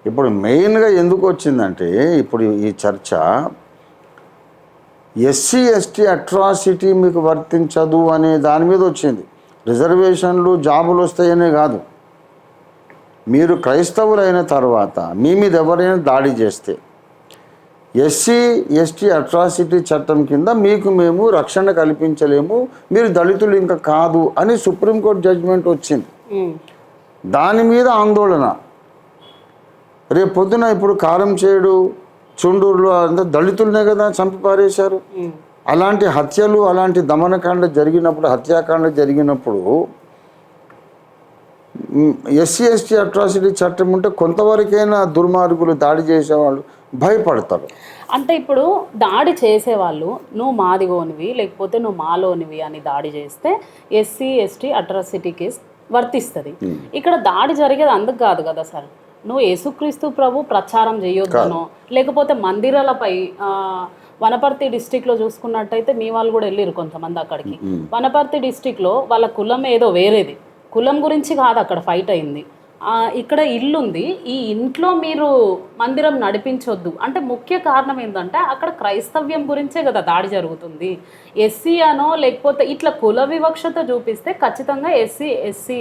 Speaker 2: ఇప్పుడు మెయిన్గా ఎందుకు వచ్చిందంటే, ఇప్పుడు ఈ చర్చ ఎస్సీ ఎస్టీ అట్రాసిటీ మీకు వర్తించదు అనే దాని మీద వచ్చింది. రిజర్వేషన్లు, జాబులు వస్తాయనే కాదు, మీరు క్రైస్తవులైన తర్వాత మీ మీద ఎవరైనా దాడి చేస్తే ఎస్సీ ఎస్టీ అట్రాసిటీ చట్టం కింద మీకు మేము రక్షణ కల్పించలేము, మీరు దళితులు ఇంకా కాదు అని సుప్రీంకోర్టు జడ్జిమెంట్ వచ్చింది. దాని మీద ఆందోళన. రేపు పొద్దున ఇప్పుడు కారంచేడు, చుండూరులో అంతా దళితులనే కదా చంపి పారేశారు. అలాంటి హత్యలు, అలాంటి దమనకాండ జరిగినప్పుడు, హత్యాకాండ జరిగినప్పుడు ఎస్సీ ఎస్టీ అట్రాసిటీ చట్టం ఉంటే కొంతవరకైనా దుర్మార్గులు, దాడి చేసేవాళ్ళు భయపడతారు.
Speaker 1: అంటే ఇప్పుడు దాడి చేసేవాళ్ళు నువ్వు మాదిగోనివి లేకపోతే నువ్వు మాలోనివి అని దాడి చేస్తే ఎస్సీ ఎస్టీ అట్రాసిటీ కేసు వర్తిస్తుంది. ఇక్కడ దాడి జరిగేది అందుకు కాదు కదా సార్, నువ్వు యేసుక్రీస్తు ప్రభు ప్రచారం చేయొద్దనో లేకపోతే మందిరాలపై వనపర్తి డిస్టిక్లో చూసుకున్నట్టయితే మీ వాళ్ళు కూడా వెళ్ళిరు కొంతమంది అక్కడికి. వనపర్తి డిస్టిక్లో వాళ్ళ కులం ఏదో వేరేది, కులం గురించి కాదు అక్కడ ఫైట్ అయింది. ఇక్కడ ఇల్లు ఉంది, ఈ ఇంట్లో మీరు మందిరం నడిపించొద్దు అంటే ముఖ్య కారణం ఏంటంటే అక్కడ క్రైస్తవ్యం గురించే కదా దాడి జరుగుతుంది. ఎస్సీ అనో లేకపోతే ఇట్లా కుల వివక్షత చూపిస్తే ఖచ్చితంగా ఎస్సీ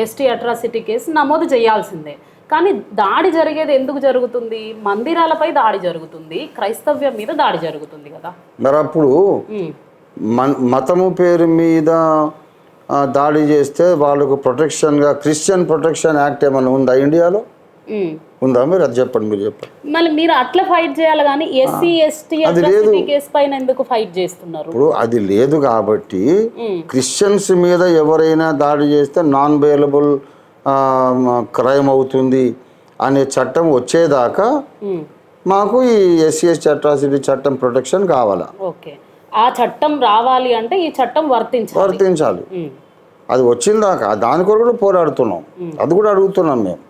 Speaker 1: ఎస్టీ అట్రాసిటీ కేసు నమోదు చేయాల్సిందే. కానీ దాడి జరిగేది ఎందుకు జరుగుతుంది? మందిరాలపై దాడి జరుగుతుంది, క్రైస్తవ్యం మీద దాడి జరుగుతుంది కదా.
Speaker 2: మరి అప్పుడు మతము పేరు మీద దాడి చేస్తే వాళ్ళకు ప్రొటెక్షన్గా క్రిస్టియన్ ప్రొటెక్షన్ యాక్ట్ ఏమైనా ఉందా ఇండియాలో? ఉందా? మీరు అది చెప్పండి, మీరు చెప్పండి.
Speaker 1: మళ్ళీ మీరు అట్లా ఫైట్ చేయాలి కానీ ఎస్సీ ఎస్టీ అట్రాసిటీ కేసు పైన ఎందుకు ఫైట్ చేస్తున్నారు?
Speaker 2: ఇప్పుడు అది లేదు కాబట్టి క్రిస్టియన్స్ మీద ఎవరైనా దాడి చేస్తే నాన్ బెయిలబుల్ క్రైమ్ అవుతుంది అనే చట్టం వచ్చేదాకా మాకు ఈ ఎస్సీ ఎస్టీ అట్రాసిటీ చట్టం ప్రొటెక్షన్ కావాలా?
Speaker 1: ఓకే, ఆ చట్టం రావాలి అంటే ఈ చట్టం వర్తించాలి. అది వచ్చిందాకా దాని కొరకు కూడా పోరాడుతున్నాం, అది కూడా అడుగుతున్నాం మేము.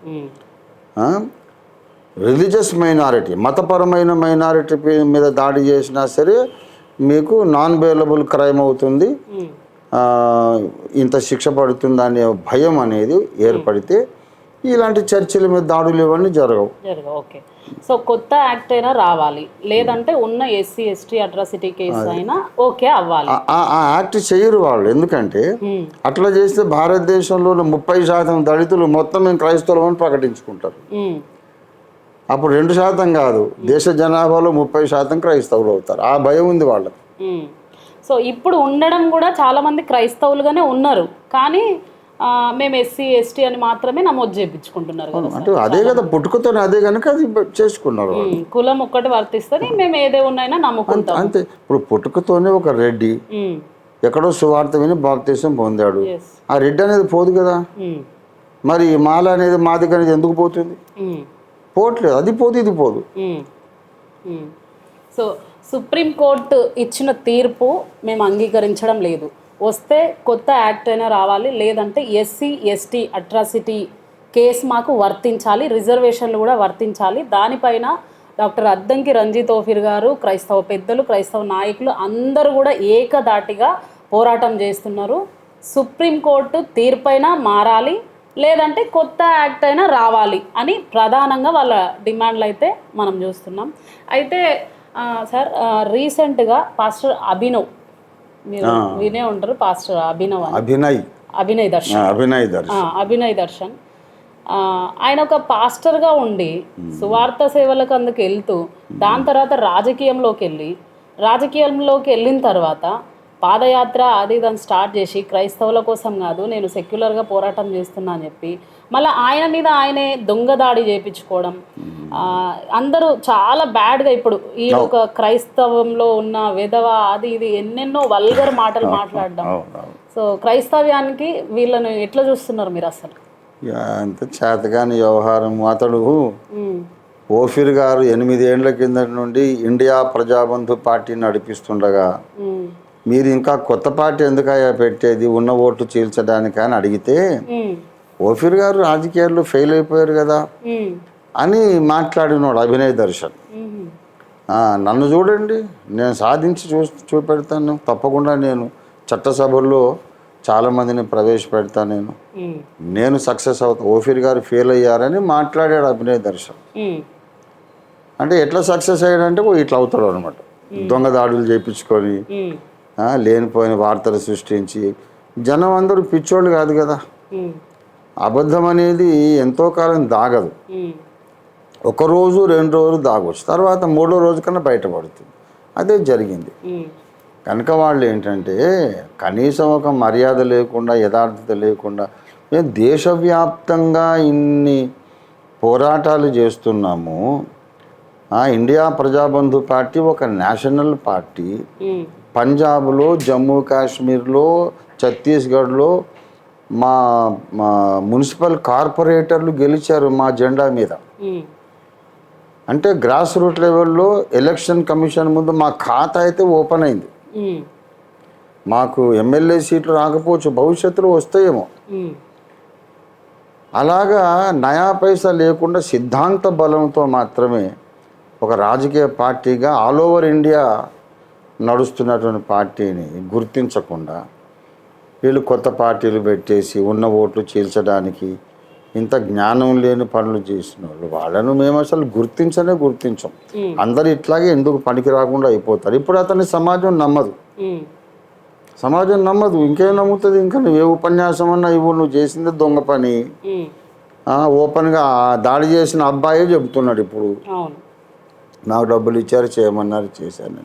Speaker 1: రిలీజియస్ మైనారిటీ, మతపరమైన మైనారిటీ మీద దాడి చేసినా సరే మీకు నాన్ బెయిలబుల్ క్రైమ్ అవుతుంది, ఇంత శిక్ష పడుతుంది అనే భయం అనేది ఏర్పడితే ఇలాంటి చర్చల మీద దాడులు ఇవన్నీ జరగవు. ఓకే, సో కొత్త యాక్ట్ అయినా రావాలి, లేదంటే ఉన్న ఎస్సీ ఎస్టీ అట్రాసిటీ కేసు అయినా ఓకే అవ్వాలి.
Speaker 2: ఆ యాక్ట్ చేయరు వాళ్ళు, ఎందుకంటే అట్లా చేస్తే భారతదేశంలో 30% దళితులు మొత్తం మేము క్రైస్తవులు అని ప్రకటించుకుంటారు. అప్పుడు 2% కాదు, దేశ జనాభాలో 30% క్రైస్తవులు అవుతారు. ఆ భయం ఉంది వాళ్ళకి.
Speaker 1: సో ఇప్పుడు ఉండడం కూడా చాలా మంది క్రైస్తవులుగానే ఉన్నారు, కానీ మేము ఎస్సీ ఎస్టీ అని మాత్రమే నమోదు చేయించుకుంటున్నారు కదా.
Speaker 2: అంటే అదే కదా పుట్టుకతోనే, అదే కనుక అది చేసుకున్నారు.
Speaker 1: కులం ఒక్కటి వర్తిస్తుంది, మేము ఏదే ఉన్నాయినా నమ్ముకుంటాం
Speaker 2: అంతే. ఇప్పుడు పుట్టుకతోనే ఒక రెడ్డి ఎక్కడో సువార్త విని బాప్తీసం పొందాడు, ఆ రెడ్డి అనేది పోదు కదా. మరి మాల అనేది మాదిగ అనేది ఎందుకు పోతుంది? పోవట్లేదు, అది పోదు ఇది పోదు.
Speaker 1: సో సుప్రీంకోర్టు ఇచ్చిన తీర్పు మేము అంగీకరించడం లేదు. వస్తే కొత్త యాక్ట్ అయినా రావాలి, లేదంటే ఎస్సీ ఎస్టీ అట్రాసిటీ కేసు మాకు వర్తించాలి, రిజర్వేషన్లు కూడా వర్తించాలి. దానిపైన డాక్టర్ అద్దంకి రంజిత్ ఓఫీర్ గారు, క్రైస్తవ పెద్దలు, క్రైస్తవ నాయకులు అందరూ కూడా ఏకదాటిగా పోరాటం చేస్తున్నారు. సుప్రీంకోర్టు తీర్పైన మారాలి, లేదంటే కొత్త యాక్ట్ అయినా రావాలి అని ప్రధానంగా వాళ్ళ డిమాండ్లు అయితే మనం చూస్తున్నాం. అయితే సార్ రీసెంట్గా పాస్టర్ అభినవ్, మీరు వినే ఉంటారు, పాస్టర్ అభినయ్ దర్శన్ ఆయన ఒక పాస్టర్గా ఉండి సువార్త సేవలకు అందుకు వెళ్తూ దాని తర్వాత రాజకీయంలోకి వెళ్ళిన తర్వాత పాదయాత్ర అది దాన్ని స్టార్ట్ చేసి క్రైస్తవుల కోసం కాదు నేను సెక్యులర్గా పోరాటం చేస్తున్నా అని చెప్పి మళ్ళీ ఆయన మీద ఆయనే దొంగ దాడి చేయించుకోవడం, అందరూ చాలా బ్యాడ్గా ఇప్పుడు ఈ ఒక క్రైస్తవంలో ఉన్న విధవ అది ఇది ఎన్నెన్నో వల్గర్ మాటలు మాట్లాడడం. సో క్రైస్తవ్యానికి వీళ్ళని ఎట్లా చూస్తున్నారు మీరు? అసలు
Speaker 2: అంత చేతగాని వ్యవహారం. అతడు ఓఫీర్ గారు 8 ఏళ్ల కిందటి నుండి ఇండియా ప్రజాబంధు పార్టీని నడిపిస్తుండగా మీరు ఇంకా కొత్త పార్టీ ఎందుకయ్యా పెట్టేది, ఉన్న ఓట్లు చీల్చడానికి అని అడిగితే ఓఫీర్ గారు రాజకీయాల్లో ఫెయిల్ అయిపోయారు కదా అని మాట్లాడినాడు అభినయ్ దర్శన్. నన్ను చూడండి, నేను సాధించి చూపెడతాను, తప్పకుండా నేను చట్టసభల్లో చాలామందిని ప్రవేశపెడతాను, నేను సక్సెస్ అవుతా, ఓఫీర్ గారు ఫెయిల్ అయ్యారని మాట్లాడాడు అభినయ్ దర్శన్. అంటే ఎట్లా సక్సెస్ అయ్యాడంటే ఇట్లా అవుతాడు అనమాట, దొంగ దాడులు చేయించుకొని లేనిపోయిన వార్తలు సృష్టించి. జనం అందరూ పిచ్చోళ్ళు కాదు కదా, అబద్ధం అనేది ఎంతో కాలం దాగదు, 1 రోజు 2 రోజులు దాగవచ్చు, తర్వాత 3వ రోజు కన్నా బయటపడుతుంది. అదే జరిగింది. కనుక వాళ్ళు ఏంటంటే కనీసం ఒక మర్యాద లేకుండా, యథార్థత లేకుండా మేము దేశవ్యాప్తంగా ఇన్ని పోరాటాలు చేస్తున్నాము. ఇండియా ప్రజాబంధు పార్టీ ఒక నేషనల్ పార్టీ, పంజాబ్లో, జమ్మూ కాశ్మీర్లో, ఛత్తీస్గఢ్లో మా మున్సిపల్ కార్పొరేటర్లు గెలిచారు మా జెండా మీద. అంటే గ్రాస్ రూట్ లెవెల్లో ఎలక్షన్ కమిషన్ ముందు మా ఖాతా అయితే ఓపెన్ అయింది. మాకు ఎమ్మెల్యే సీట్లు రాకపోవచ్చు, భవిష్యత్తులో వస్తాయేమో. అలాగా నయా పైసా లేకుండా సిద్ధాంత బలంతో మాత్రమే ఒక రాజకీయ పార్టీగా ఆల్ ఓవర్ ఇండియా నడుస్తున్నటువంటి పార్టీని గుర్తించకుండా వీళ్ళు కొత్త పార్టీలు పెట్టేసి ఉన్న ఓట్లు చీల్చడానికి ఇంత జ్ఞానం లేని పనులు చేసిన వాళ్ళను మేము అసలు గుర్తించం. అందరు ఇట్లాగే ఎందుకు పనికి రాకుండా అయిపోతారు. ఇప్పుడు అతని సమాజం నమ్మదు. ఇంకేం నమ్ముతుంది? ఇంకా నువ్వు ఏ ఉపన్యాసం అన్నా ఇవ్వు, నువ్వు చేసింది దొంగ పని. ఓపెన్గా దాడి చేసిన అబ్బాయే చెబుతున్నాడు ఇప్పుడు, నాకు డబ్బులు ఇచ్చారు, చేయమన్నారు, చేశాను.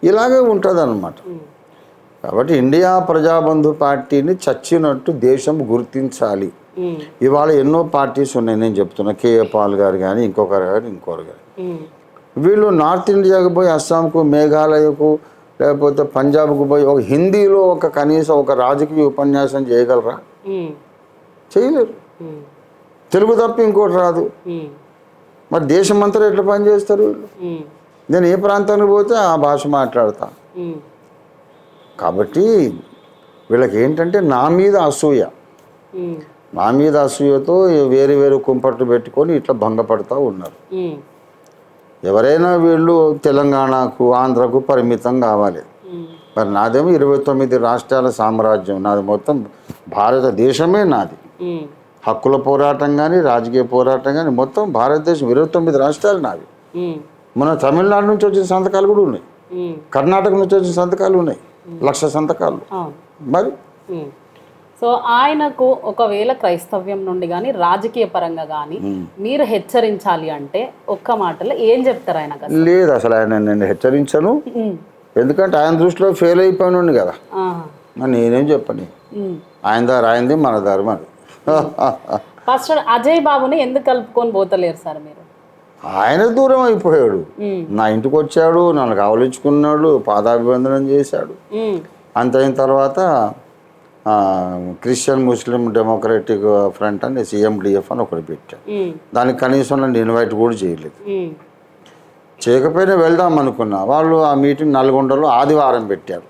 Speaker 2: ఇలాగే ఉంటుంది అన్నమాట. కాబట్టి ఇండియా ప్రజాబంధు పార్టీని చచ్చినట్టు దేశం గుర్తించాలి. ఇవాళ ఎన్నో పార్టీస్ ఉన్నాయి, నేను చెప్తున్నా. కేఏ పాల్ గారు కానీ ఇంకొకరు కానీ వీళ్ళు నార్త్ ఇండియాకు పోయి అస్సాంకు, మేఘాలయకు, లేకపోతే పంజాబ్కు పోయి ఒక హిందీలో కనీసం ఒక రాజకీయ ఉపన్యాసం చేయగలరా? చేయలేరు. తెలుగు తప్ప ఇంకోటి రాదు. మరి దేశమంతా ఎట్లా పనిచేస్తారు వీళ్ళు? నేను ఏ ప్రాంతానికి పోతే ఆ భాష మాట్లాడతా. కాబట్టి వీళ్ళకి ఏంటంటే నా మీద అసూయతో వేరు వేరు కుంపట్లు పెట్టుకొని ఇట్లా భంగపడుతూ ఉన్నారు. ఎవరైనా వీళ్ళు తెలంగాణకు, ఆంధ్రకు పరిమితం కావాలి. మరి నాదేమో 29 రాష్ట్రాల సామ్రాజ్యం, నాది మొత్తం భారతదేశమే నాది. హక్కుల పోరాటం కానీ, రాజకీయ పోరాటం కానీ మొత్తం భారతదేశం 29 రాష్ట్రాలు నావి. మన తమిళనాడు నుంచి వచ్చిన సంతకాలు కూడా ఉన్నాయి, కర్ణాటక నుంచి వచ్చిన సంతకాలు ఉన్నాయి, 1,00,000 సంతకాలు. మరి
Speaker 1: సో ఆయనకు ఒకవేళ క్రైస్తవ్యం నుండి కానీ రాజకీయ పరంగా కానీ మీరు హెచ్చరించాలి అంటే ఒక్క మాటలో ఏం చెప్తారు ఆయనకు?
Speaker 2: లేదు, అసలు ఆయన నేను హెచ్చరించను. ఎందుకంటే ఆయన దృష్టిలో ఫెయిల్ అయిపోయినండి కదా. మరి నేనేం చెప్పని, ఆయన దారి ఆయనది, మన దారి మనది.
Speaker 1: పాస్టర్ అజయ్ బాబుని ఎందుకు కలుపుకొని పోతలేరు సార్ మీరు?
Speaker 2: ఆయన దూరం అయిపోయాడు. నా ఇంటికి వచ్చాడు, నన్ను కావలించుకున్నాడు, పాదాభివందనం చేశాడు. అంత అయిన తర్వాత క్రిస్టియన్ ముస్లిం డెమోక్రటిక్ ఫ్రంట్ అని CMDF అని ఒకటి పెట్టాడు. దానికి కనీసం నన్ను ఇన్వైట్ కూడా చేయలేదు. చేయకపోయినా వెళ్దాం అనుకున్నా. వాళ్ళు ఆ మీటింగ్ నల్గొండలో ఆదివారం పెట్టారు.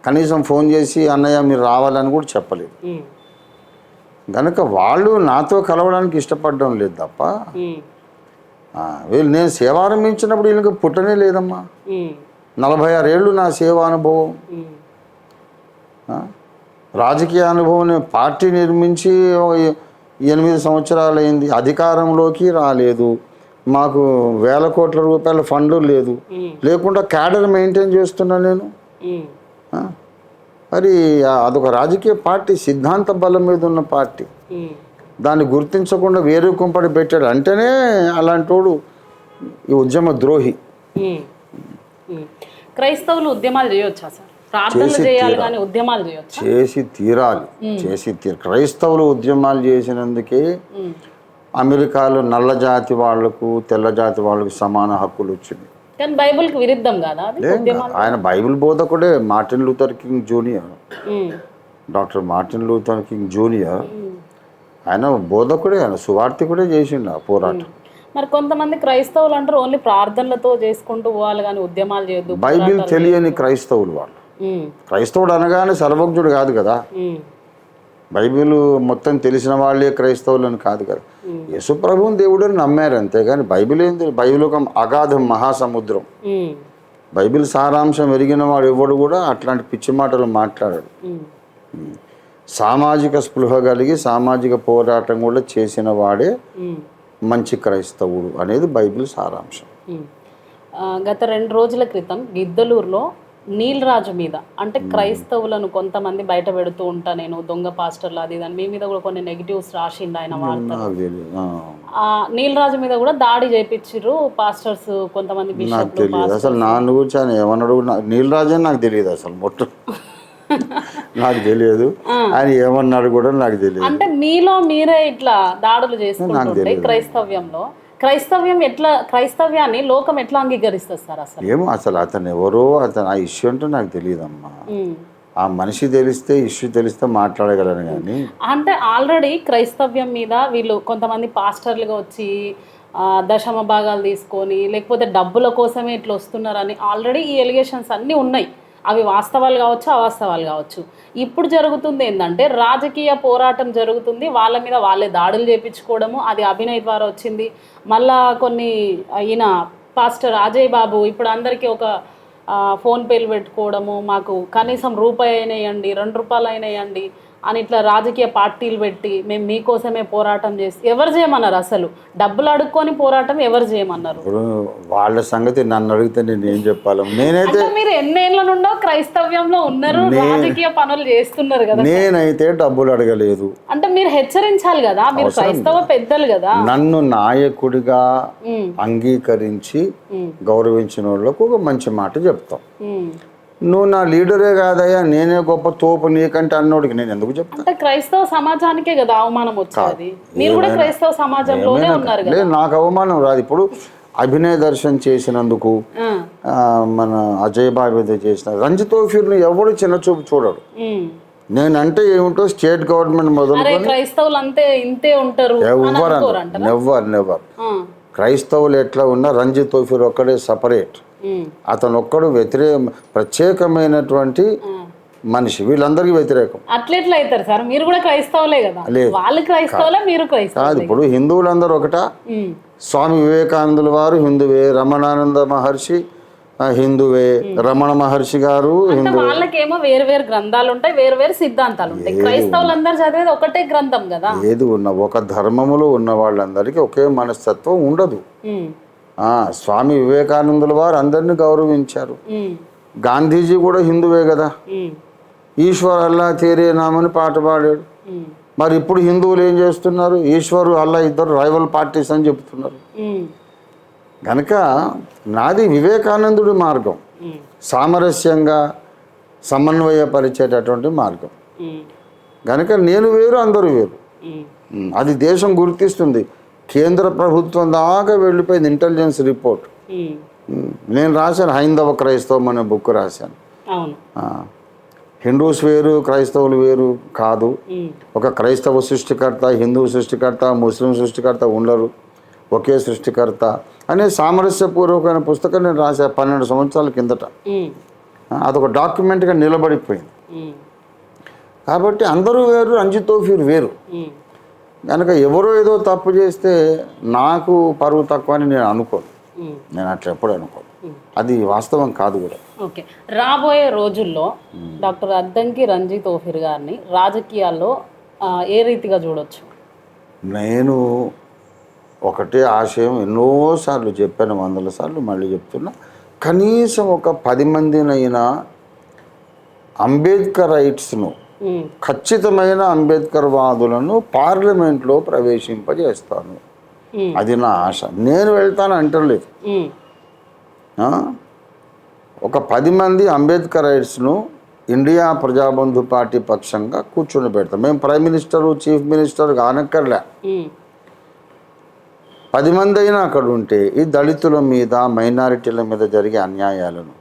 Speaker 2: కనీసం ఫోన్ చేసి అన్నయ్య మీరు రావాలని కూడా చెప్పలేదు. కనుక వాళ్ళు నాతో కలవడానికి ఇష్టపడడం లేదు తప్ప వీళ్ళు నేను సేవ ఆరంభించినప్పుడు వీళ్ళకి పుట్టనే లేదమ్మా. 46 ఏళ్ళు నా సేవా అనుభవం, రాజకీయ అనుభవం. పార్టీ నిర్మించి 8 సంవత్సరాలు అయింది, అధికారంలోకి రాలేదు. మాకు వేల కోట్ల రూపాయల ఫండ్ లేదు, లేకుండా క్యాడర్ మెయింటైన్ చేస్తున్నా నేను. మరి అదొక రాజకీయ పార్టీ, సిద్ధాంత బలం మీద ఉన్న పార్టీ. దాన్ని గుర్తించకుండా వేరే కుంపడి పెట్టాడు అంటేనే అలాంటోడు ఈ ఉద్యమ ద్రోహి.
Speaker 1: క్రైస్తవులు ఉద్యమాలు చేయొచ్చా సార్? ప్రార్థనలు చేయాలి కానీ ఉద్యమాలు చేయొచ్చా?
Speaker 2: చేసి తీరాలి. క్రైస్తవులు ఉద్యమాలు చేసినందుకే అమెరికాలో నల్ల జాతి వాళ్లకు, తెల్ల జాతి వాళ్ళకు సమాన హక్కులు వచ్చింది.
Speaker 1: కానీ బైబిల్కి విరుద్ధం కదా అది?
Speaker 2: ఆయన బైబిల్ బోధకుడే. Martin Luther King junior, doctor Martin Luther King junior ఆయన బోధకుడే, ఆయన సువార్థికుడే చేసిండు ఆ పోరాటం.
Speaker 1: మరి కొంతమంది క్రైస్తవులు అంటారు ఓన్లీ ప్రార్థనలతో చేసుకుంటూ పోవాలి కానీ ఉద్యమాలు చేయొద్దు.
Speaker 2: బైబిల్ తెలియని క్రైస్తవులు వాళ్ళు. క్రైస్తవుడు అనగానే సర్వజ్ఞుడు కాదు కదా. బైబిల్ మొత్తం తెలిసిన వాళ్ళే క్రైస్తవులు అని కాదు కదా. యేసు ప్రభువుని దేవుడని నమ్మారు అంతేగాని బైబిల్ ఏంటి? బైబిల్ ఒక అగాధం, మహాసముద్రం. బైబిల్ సారాంశం ఎరిగిన వాడు ఎవడు కూడా అట్లాంటి పిచ్చి మాటలు మాట్లాడాడు. సామాజిక స్పృహ కలిగి సామాజిక పోరాటం కూడా చేసిన వాడే మంచి క్రైస్తవుడు అనేది బైబిల్ సారాంశం.
Speaker 1: గత 2 రోజుల క్రితం గిద్దలూరులో నీలరాజు మీద, అంటే క్రైస్తవులను కొంతమంది బయట పెడుతూ ఉంటా నేను దొంగ పాస్టర్లు అది దాని మీ మీద కూడా కొన్ని నెగిటివ్స్ రాసిండు ఆయన వార్తలు. నీలరాజు మీద కూడా దాడి చేయించారు పాస్టర్స్ కొంతమంది బిషప్లు.
Speaker 2: అసలు నా గురించి ఆయన ఏమన్నాడు నీలరాజు అని నాకు తెలియదు అసలు. నాకు తెలియదు ఆయన ఏమన్నాడు కూడా నాకు తెలియదు.
Speaker 1: అంటే మీలో మీరే ఇట్లా దాడులు చేసుకుంటుంటే క్రైస్తవ్యం ఎట్లా, క్రైస్తవ్యాన్ని లోకం ఎట్లా అంగీకరిస్తుంది సార్ అసలు?
Speaker 2: ఏమో అసలు అతను ఎవరో, అతను ఆ ఇష్యూ అంటే నాకు తెలియదమ్మా. ఆ మనిషి తెలిస్తే, ఇష్యూ తెలిస్తే మాట్లాడగలను కానీ.
Speaker 1: అంటే ఆల్రెడీ క్రైస్తవ్యం మీద వీళ్ళు కొంతమంది పాస్టర్లుగా వచ్చి దశమ భాగాలు తీసుకొని లేకపోతే డబ్బుల కోసమే ఇట్లా వస్తున్నారని ఆల్రెడీ ఈ ఎలిగేషన్స్ అన్నీ ఉన్నాయి. అవి వాస్తవాలు కావచ్చు, అవాస్తవాలు కావచ్చు. ఇప్పుడు జరుగుతుంది ఏంటంటే రాజకీయ పోరాటం జరుగుతుంది, వాళ్ళ మీద వాళ్ళే దాడులు చేయించుకోవడము. అది అభినయ్ ద్వారా వచ్చింది. మళ్ళా కొన్ని ఈయన పాస్టర్ అజయ్ బాబు ఇప్పుడు అందరికీ ఒక ఫోన్పేలు పెట్టుకోవడము, మాకు కనీసం రూపాయి అయినా ఇవ్వండి, 2 రూపాయలు అయినా ఇవ్వండి అని ఇట్లా రాజకీయ పార్టీలు పెట్టి మేము మీకోసమే పోరాటం చేసి ఎవరు చేయమన్నారు? అసలు డబ్బులు అడుక్కొని పోరాటం ఎవరు చేయమన్నారు?
Speaker 2: ఇప్పుడు వాళ్ళ సంగతి నన్ను అడిగితే నేను ఏం చెప్పాలి? నేనైతే
Speaker 1: అంటే మీరు ఎన్నేళ్ల నుండో క్రైస్తవ్యంలో ఉన్నారు, రాజకీయ పనులు చేస్తున్నారు కదా.
Speaker 2: నేనైతే డబ్బులు అడగలేదు.
Speaker 1: అంటే మీరు హెచ్చరించాలి కదా, మీరు క్రైస్తవ పెద్దలు కదా.
Speaker 2: నన్ను నాయకుడిగా అంగీకరించి గౌరవించిన వాళ్ళకు ఒక మంచి మాట చెప్తాం. నువ్వు నా లీడరే కాదయ్యా, నేనే గొప్ప తోపు నీకంటే అన్నోడికి నేను ఎందుకు చెప్తాను?
Speaker 1: అంటే క్రైస్తవ సమాజానికే కదా అవమానం వచ్చేది. మీరు కూడా క్రైస్తవ సమాజంలోనే ఉన్నారు కదా.
Speaker 2: నాకు అవమానం రాదు. ఇప్పుడు అభినయ దర్శన్ చేసినందుకు, మన అజయ్ బాబు చేసిన రంజిత్ తోఫీర్ని ఎవడు చిన్న చూపు చూడడు. నేనంటే ఏమిటో స్టేట్ గవర్నమెంట్ మొదలు
Speaker 1: క్రైస్తవులు అంతే ఇంతే ఉంటారు.
Speaker 2: నెవర్ క్రైస్తవులు ఎట్లా ఉన్నా రంజిత్ తోఫీర్ ఒక్కడే సపరేట్. అతను ఒక్కడు ప్రత్యేకమైనటువంటి మనిషి, వీళ్ళందరికీ వ్యతిరేకం.
Speaker 1: అట్లెట్లా అవుతారు సార్? మీరు కూడా క్రైస్తవులే కదా. వాళ్ళు క్రైస్తవులే, మీరు క్రైస్తవులే
Speaker 2: కాదు. ఇప్పుడు హిందువులందరూ ఒకటా? స్వామి వివేకానందుల వారు హిందువే, రమణానంద మహర్షి హిందువే, రమణ మహర్షి గారు హిందూ.
Speaker 1: వాళ్ళకేమో వేరు వేరు గ్రంథాలు ఉంటాయి, వేరు వేరు సిద్ధాంతాలు ఉంటాయి. క్రైస్తవులందరూ చదివేది ఒకటే గ్రంథం కదా.
Speaker 2: ఏది ఉన్న ఒక ధర్మములో ఉన్న వాళ్ళందరికీ ఒకే మనస్తత్వం ఉండదు. స్వామి వివేకానందుల వారు అందరినీ గౌరవించారు. గాంధీజీ కూడా హిందువే కదా. ఈశ్వర్ అల్లా తేరే నామని పాట పాడాడు. మరి ఇప్పుడు హిందువులు ఏం చేస్తున్నారు? ఈశ్వరు అల్లా ఇద్దరు రైవల్ పార్టీస్ అని చెప్తున్నారు. కనుక నాది వివేకానందుడి మార్గం, సామరస్యంగా సమన్వయపరిచేటటువంటి మార్గం. కనుక నేను వేరు, అందరూ వేరు. అది దేశం గుర్తిస్తుంది. కేంద్ర ప్రభుత్వం దాకా వెళ్ళిపోయింది ఇంటెలిజెన్స్ రిపోర్ట్. నేను రాశాను, హైందవ క్రైస్తవం అనే బుక్ రాశాను. హిందూస్ వేరు, క్రైస్తవులు వేరు కాదు. ఒక క్రైస్తవ సృష్టికర్త, హిందూ సృష్టికర్త, ముస్లిం సృష్టికర్త ఉండరు, ఒకే సృష్టికర్త అనే సామరస్యపూర్వకమైన పుస్తకం నేను రాశాను 12 సంవత్సరాల కిందట. అదొక డాక్యుమెంట్గా నిలబడిపోయింది. కాబట్టి అందరూ వేరు, రంజిత్ తోఫీర్ వేరు. కనుక ఎవరో ఏదో తప్పు చేస్తే నాకు పరువు తక్కువ అని నేను అనుకోను. నేను అట్లా ఎప్పుడు అనుకోను. అది వాస్తవం కాదు కూడా.
Speaker 1: ఓకే, రాబోయే రోజుల్లో డాక్టర్ అద్దంకి రంజిత్ తోఫీర్ గారిని రాజకీయాల్లో ఏ రీతిగా చూడొచ్చు?
Speaker 2: నేను ఒకటే ఆశయం ఎన్నోసార్లు చెప్పాను, 100 సార్లు మళ్ళీ చెప్తున్నా. కనీసం ఒక 10 మందినైనా అంబేద్కర్ రైట్స్ను, ఖచ్చితమైన అంబేద్కర్ వాదులను పార్లమెంట్లో ప్రవేశింపజేస్తాను. అది నా ఆశ. నేను వెళ్తాను అంటలేదు. ఒక 10 మంది అంబేద్కర్ రైట్స్ను ఇండియా ప్రజాబంధు పార్టీ పక్షంగా కూర్చొని పెడతాం. మేము ప్రైమ్ మినిస్టరు, చీఫ్ మినిస్టర్ కానక్కర్లే. 10 మంది అయినా అక్కడ ఉంటే ఈ దళితుల మీద, మైనారిటీల మీద జరిగే అన్యాయాలను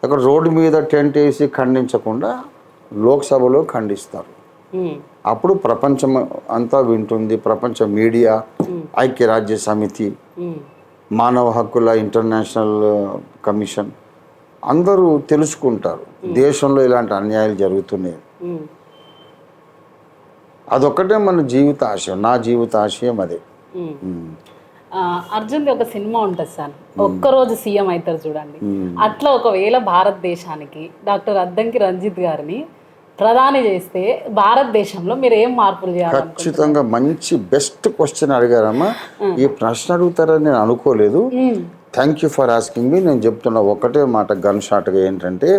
Speaker 2: అక్కడ రోడ్డు మీద టెంట్ వేసి ఖండించకుండా లోక్సభలో ఖండిస్తారు. అప్పుడు ప్రపంచం అంతా వింటుంది. ప్రపంచ మీడియా, ఐక్యరాజ్య సమితి, మానవ హక్కుల ఇంటర్నేషనల్ కమిషన్ అందరూ తెలుసుకుంటారు దేశంలో ఇలాంటి అన్యాయాలు జరుగుతున్నాయి. అదొక్కటే మన జీవిత ఆశయం. నా జీవిత ఆశయం అదే.
Speaker 1: అర్జున్ ఒక సినిమా ఉంటుంది సార్, ఒక్కరోజు సీఎం అవుతారు చూడండి. అట్లా ఒకవేళ భారతదేశానికి డాక్టర్ అద్దంకి రంజిత్ గారిని ప్రధాని చేస్తే భారతదేశంలో మీరు ఏం మార్పులు చేయాలి?
Speaker 2: ఖచ్చితంగా మంచి బెస్ట్ క్వశ్చన్ అడిగారమ్మా. ఈ ప్రశ్న అడుగుతారని నేను అనుకోలేదు. Thank you for asking me. నేను చెప్తున్నా ఒకటే మాట గన్ షాట్గా, ఏంటంటే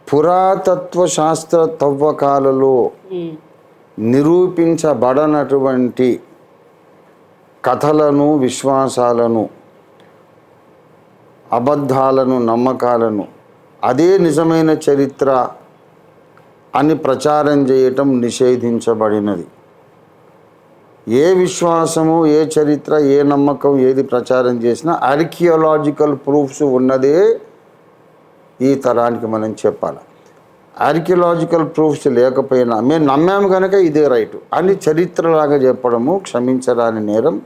Speaker 2: పురాతత్వ శాస్త్ర తవ్వకాలలో నిరూపించబడనటువంటి కథలను, విశ్వాసాలను, అబద్ధాలను, నమ్మకాలను అదే నిజమైన చరిత్ర అని ప్రచారం చేయటం నిషేధించబడినది. ఏ విశ్వాసము, ఏ చరిత్ర, ఏ నమ్మకం ఏది ప్రచారం చేసినా ఆర్కియాలజికల్ ప్రూఫ్స్ ఉన్నదే ఈ తరానికి మనం చెప్పాలి. ఆర్కియలాజికల్ ప్రూఫ్స్ లేకపోయినా మేము నమ్మాము కనుక ఇదే రైటు అని చరిత్రలాగా చెప్పడము క్షమించరాని నేరం,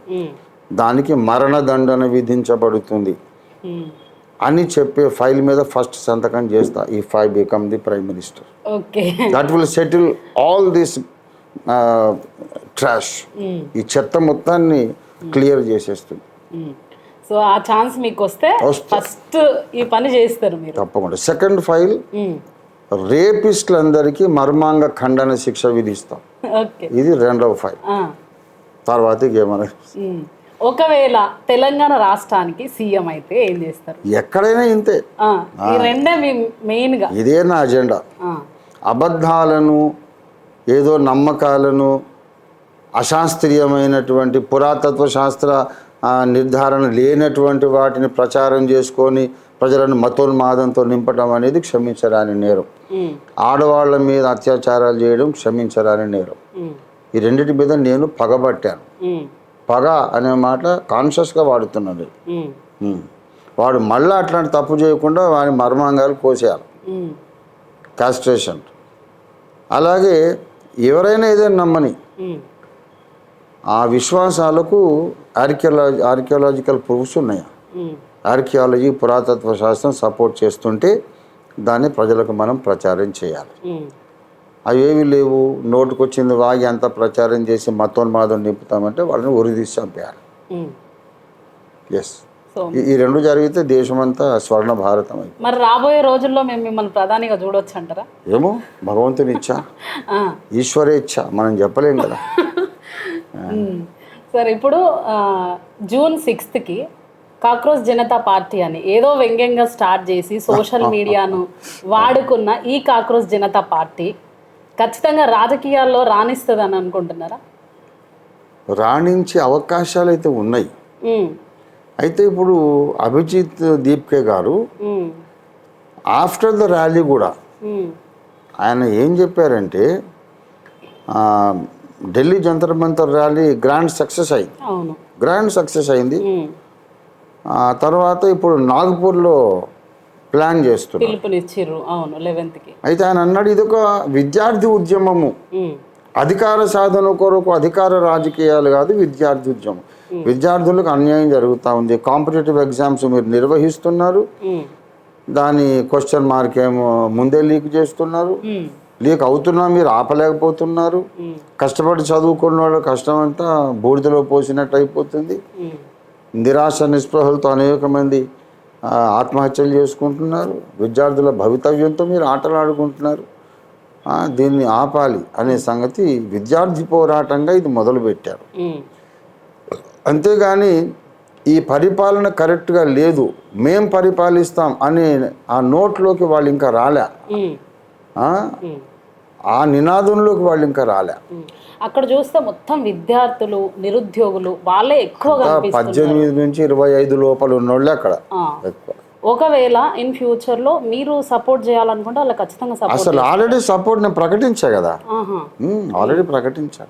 Speaker 2: దానికి మరణదండన విధించబడుతుంది అని చెప్పే ఫైల్ మీద ఫస్ట్ సంతకం చేస్తా if I become the prime minister.
Speaker 1: Okay,
Speaker 2: that will settle all this trash. ఈ చెత్త మొత్తాన్ని క్లియర్ చేసేస్తుంది.
Speaker 1: సో ఆ ఛాన్స్ మీకు వస్తే ఫస్ట్ ఈ పని చేస్తారు మీరు
Speaker 2: తప్పకుండా. సెకండ్ ఫైల్, రేపిస్టులందరికీ మర్మాంగ ఖండన శిక్ష విధిస్తాం.
Speaker 1: ఓకే,
Speaker 2: ఇది రెండవ ఫైల్. తర్వాత ఏమన్నా
Speaker 1: ఒకవేళ తెలంగాణ రాష్ట్రానికి సీఎం అయితే ఏం చేస్తారు?
Speaker 2: ఎక్కడైనా ఇంతే.
Speaker 1: ఈ రెండే మెయిన్ గా
Speaker 2: ఇదే నా అజెండా. అబద్ధాలను, ఏదో నమ్మకాలను, అశాస్త్రీయమైనటువంటి పురాతత్వ శాస్త్ర నిర్ధారణ లేనటువంటి వాటిని ప్రచారం చేసుకొని ప్రజలను మతోన్మాదంతో నింపడం అనేది క్షమించరాని నేరం. ఆడవాళ్ళ మీద అత్యాచారాలు చేయడం క్షమించరాని నేరం. ఈ రెండింటి మీద నేను పగబట్టాను. పగ అనే మాట కాన్షియస్గా వాడుతున్నాడు. వాడు మళ్ళీ అట్లాంటి తప్పు చేయకుండా వాడి మర్మాంగాలు కోసేయాలి, కాస్ట్రేషన్. అలాగే ఎవరైనా ఏదైనా నమ్మని ఆ విశ్వాసాలకు ఆర్కియాలజికల్ ప్రూఫ్స్ ఉన్నాయా? ఆర్కియాలజీ, పురాతత్వ శాస్త్రం సపోర్ట్ చేస్తుంటే దాన్ని ప్రజలకు మనం ప్రచారం చేయాలి. అవేవి లేవు, నోటుకొచ్చింది వాగి అంతా ప్రచారం చేసి మతోన్మాదం నింపుతామంటే వాళ్ళని ఉరిదీసి చంపేయాలి. ఎస్, ఈ రెండు జరిగితే దేశమంతా స్వర్ణ భారతం అయింది.
Speaker 1: మరి రాబోయే రోజుల్లో మేము మిమ్మల్ని ప్రధానిగా చూడొచ్చు అంటారా?
Speaker 2: ఏమో, భగవంతుని ఇచ్చా, ఈశ్వరే ఇచ్చా, మనం చెప్పలేం కదా.
Speaker 1: సరే, ఇప్పుడు జూన్ 6కి కాక్రోచ్ జనతా పార్టీ అని ఏదో వ్యంగ్యంగా స్టార్ట్ చేసి సోషల్ మీడియాను వాడుకున్న ఈ కాక్రోచ్ జనతా పార్టీ ఖచ్చితంగా రాజకీయాల్లో రాణిస్తుంది అని అనుకుంటున్నారా?
Speaker 2: రాణించే అవకాశాలు అయితే ఉన్నాయి. అయితే ఇప్పుడు అభిజిత్ దీప్కే గారు ఆఫ్టర్ ద ర్యాలీ కూడా ఆయన ఏం చెప్పారంటే, Delhi Jantar Mantar rally grand success అయింది. తర్వాత ఇప్పుడు నాగ్పూర్లో ప్లాన్ చేస్తున్నారు. అయితే ఆయన అన్నాడు, ఇదొక విద్యార్థి ఉద్యమము, అధికార సాధన కొరకు అధికార రాజకీయాలు కాదు, విద్యార్థి ఉద్యమం. విద్యార్థులకు అన్యాయం జరుగుతూ ఉంది. కాంపిటేటివ్ ఎగ్జామ్స్ మీరు నిర్వహిస్తున్నారు, దాని క్వశ్చన్ మార్క్ ఏమో ముందే లీక్ చేస్తున్నారు, లీక్ అవుతున్నా మీరు ఆపలేకపోతున్నారు. కష్టపడి చదువుకున్న వాళ్ళ కష్టం అంతా బూడిదలో పోసినట్టు అయిపోతుంది. నిరాశ నిస్పృహలతో అనేక మంది ఆత్మహత్యలు చేసుకుంటున్నారు. విద్యార్థుల భవితవ్యంతో మీరు ఆటలు ఆడుకుంటున్నారు. దీన్ని ఆపాలి అనే సంగతి విద్యార్థి పోరాటంగా ఇది మొదలుపెట్టారు. అంతేగాని ఈ పరిపాలన కరెక్ట్గా లేదు, మేం పరిపాలిస్తాం అనే ఆ నోట్లోకి వాళ్ళు ఇంకా రాలే, ఆ నినాదంలోకి వాళ్ళు ఇంకా రాలే.
Speaker 1: అక్కడ చూస్తే మొత్తం విద్యార్థులు, నిరుద్యోగులు వాళ్ళే ఎక్కువగా
Speaker 2: 18 నుంచి 25 లోపల ఉన్నోళ్ళే అక్కడ ఎక్కువ.
Speaker 1: ఒకవేళ ఇన్ ఫ్యూచర్ లో మీరు సపోర్ట్ చేయాలనుకుంటే వాళ్ళకి ఖచ్చితంగా సపోర్ట్.
Speaker 2: అసలు ఆల్రెడీ సపోర్ట్ నేను ప్రకటించా కదా, ఆల్రెడీ ప్రకటించా.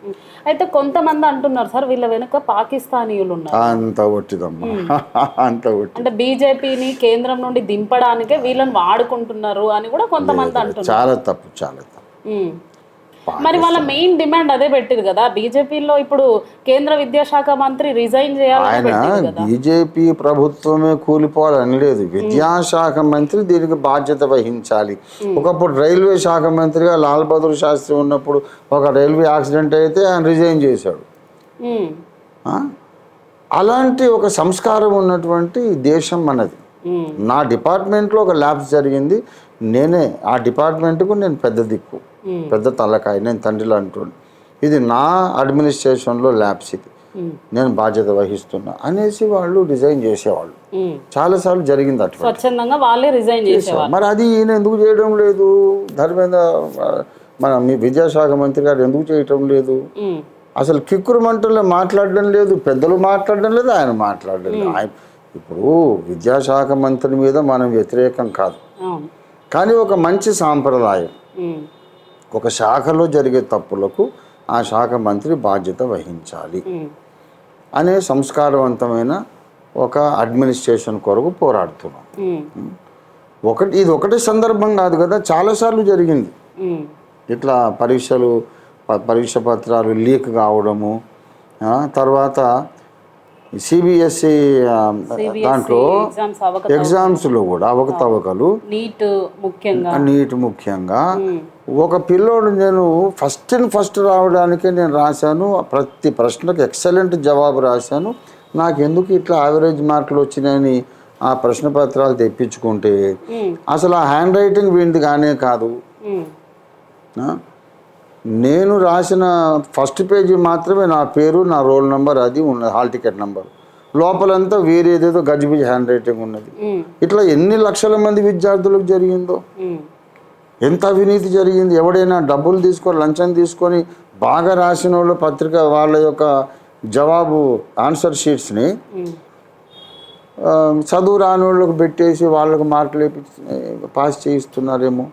Speaker 1: అయితే కొంతమంది అంటున్నారు సార్, వీళ్ళ వెనుక పాకిస్తానీయులు ఉన్నారు.
Speaker 2: అంత ఒట్టిదమ్మా, అంత ఒట్టి.
Speaker 1: అంటే బీజేపీని కేంద్రం నుండి దింపడానికే వీళ్ళని వాడుకుంటున్నారు అని కూడా కొంతమంది అంటున్నారు.
Speaker 2: చాలా తప్పు, చాలా తప్పు.
Speaker 1: మరి వాళ్ళ మెయిన్ డిమాండ్ అదే పెట్టింది కదా, బీజేపీలో ఇప్పుడు కేంద్ర విద్యాశాఖ మంత్రి రిజైన్ చేయాలని.
Speaker 2: ఆయన బీజేపీ ప్రభుత్వమే కూలిపోవాలని లేదు, విద్యాశాఖ మంత్రి దీనికి బాధ్యత వహించాలి. ఒకప్పుడు రైల్వే శాఖ మంత్రిగా లాల్ బహదూర్ శాస్త్రి ఉన్నప్పుడు ఒక రైల్వే యాక్సిడెంట్ అయితే ఆయన రిజైన్ చేశాడు. అలాంటి ఒక సంస్కారం ఉన్నటువంటి దేశం మనది. నా డిపార్ట్మెంట్లో ఒక ల్యాబ్స్ జరిగింది, నేనే ఆ డిపార్ట్మెంట్కు నేను పెద్ద దిక్కు, పెద్ద తలకాయ, నేను తండ్రిలో అంటుండే. ఇది నా అడ్మినిస్ట్రేషన్లో ల్యాబ్స్, ఇది నేను బాధ్యత వహిస్తున్నా అనేసి వాళ్ళు రిజైన్ చేసేవాళ్ళు. చాలాసార్లు జరిగింది అట్లా,
Speaker 1: స్వచ్ఛందంగా వాళ్ళే రిజైన్ చేసేవాళ్ళు.
Speaker 2: మరి అది ఈయన ఎందుకు చేయడం లేదు? ధర్మేంద్ర మన మీ విద్యాశాఖ మంత్రి గారు ఎందుకు చేయటం లేదు? అసలు కిక్కురు మంటల్లో మాట్లాడడం లేదు, పెద్దలు మాట్లాడడం లేదు, ఆయన మాట్లాడడం లేదు. ఇప్పుడు విద్యాశాఖ మంత్రి మీద మనం వ్యతిరేకం కాదు, కానీ ఒక మంచి సాంప్రదాయం, ఒక శాఖలో జరిగే తప్పులకు ఆ శాఖ మంత్రి బాధ్యత వహించాలి అనే సంస్కారవంతమైన ఒక అడ్మినిస్ట్రేషన్ కొరకు పోరాడుతున్నాం. ఇది ఒకటే సందర్భం కాదు కదా, చాలాసార్లు జరిగింది ఇట్లా పరీక్ష పత్రాలు లీక్ కావడము. తర్వాత సిబిఎస్ఈ దాంట్లో ఎగ్జామ్స్లో కూడా అవకతవకలు. నీట్ ముఖ్యంగా ఒక పిల్లోడు, నేను ఫస్ట్ రావడానికే నేను రాశాను, ప్రతి ప్రశ్నకు ఎక్సలెంట్ జవాబు రాశాను, నాకు ఎందుకు ఇట్లా యావరేజ్ మార్కులు వచ్చినాయని ఆ ప్రశ్న పత్రాలు తెప్పించుకుంటే అసలు ఆ హ్యాండ్ రైటింగ్ వీడిది కానే కాదు. నేను రాసిన ఫస్ట్ పేజీ మాత్రమే నా పేరు, నా రోల్ నెంబర్ అది ఉన్నది, హాల్ టికెట్ నెంబర్. లోపలంతా వేరేదేదో గజిబిజి హ్యాండ్ రైటింగ్ ఉన్నది. ఇట్లా ఎన్ని లక్షల మంది విద్యార్థులకు జరిగిందో, ఎంత అవినీతి జరిగింది. ఎవడైనా డబ్బులు తీసుకొని, లంచం తీసుకొని బాగా రాసిన వాళ్ళు పత్రిక వాళ్ళ యొక్క జవాబు ఆన్సర్ షీట్స్ని చదువు రాని వాళ్ళకు పెట్టేసి వాళ్ళకు మార్కులు పాస్ చేయిస్తున్నారేమో.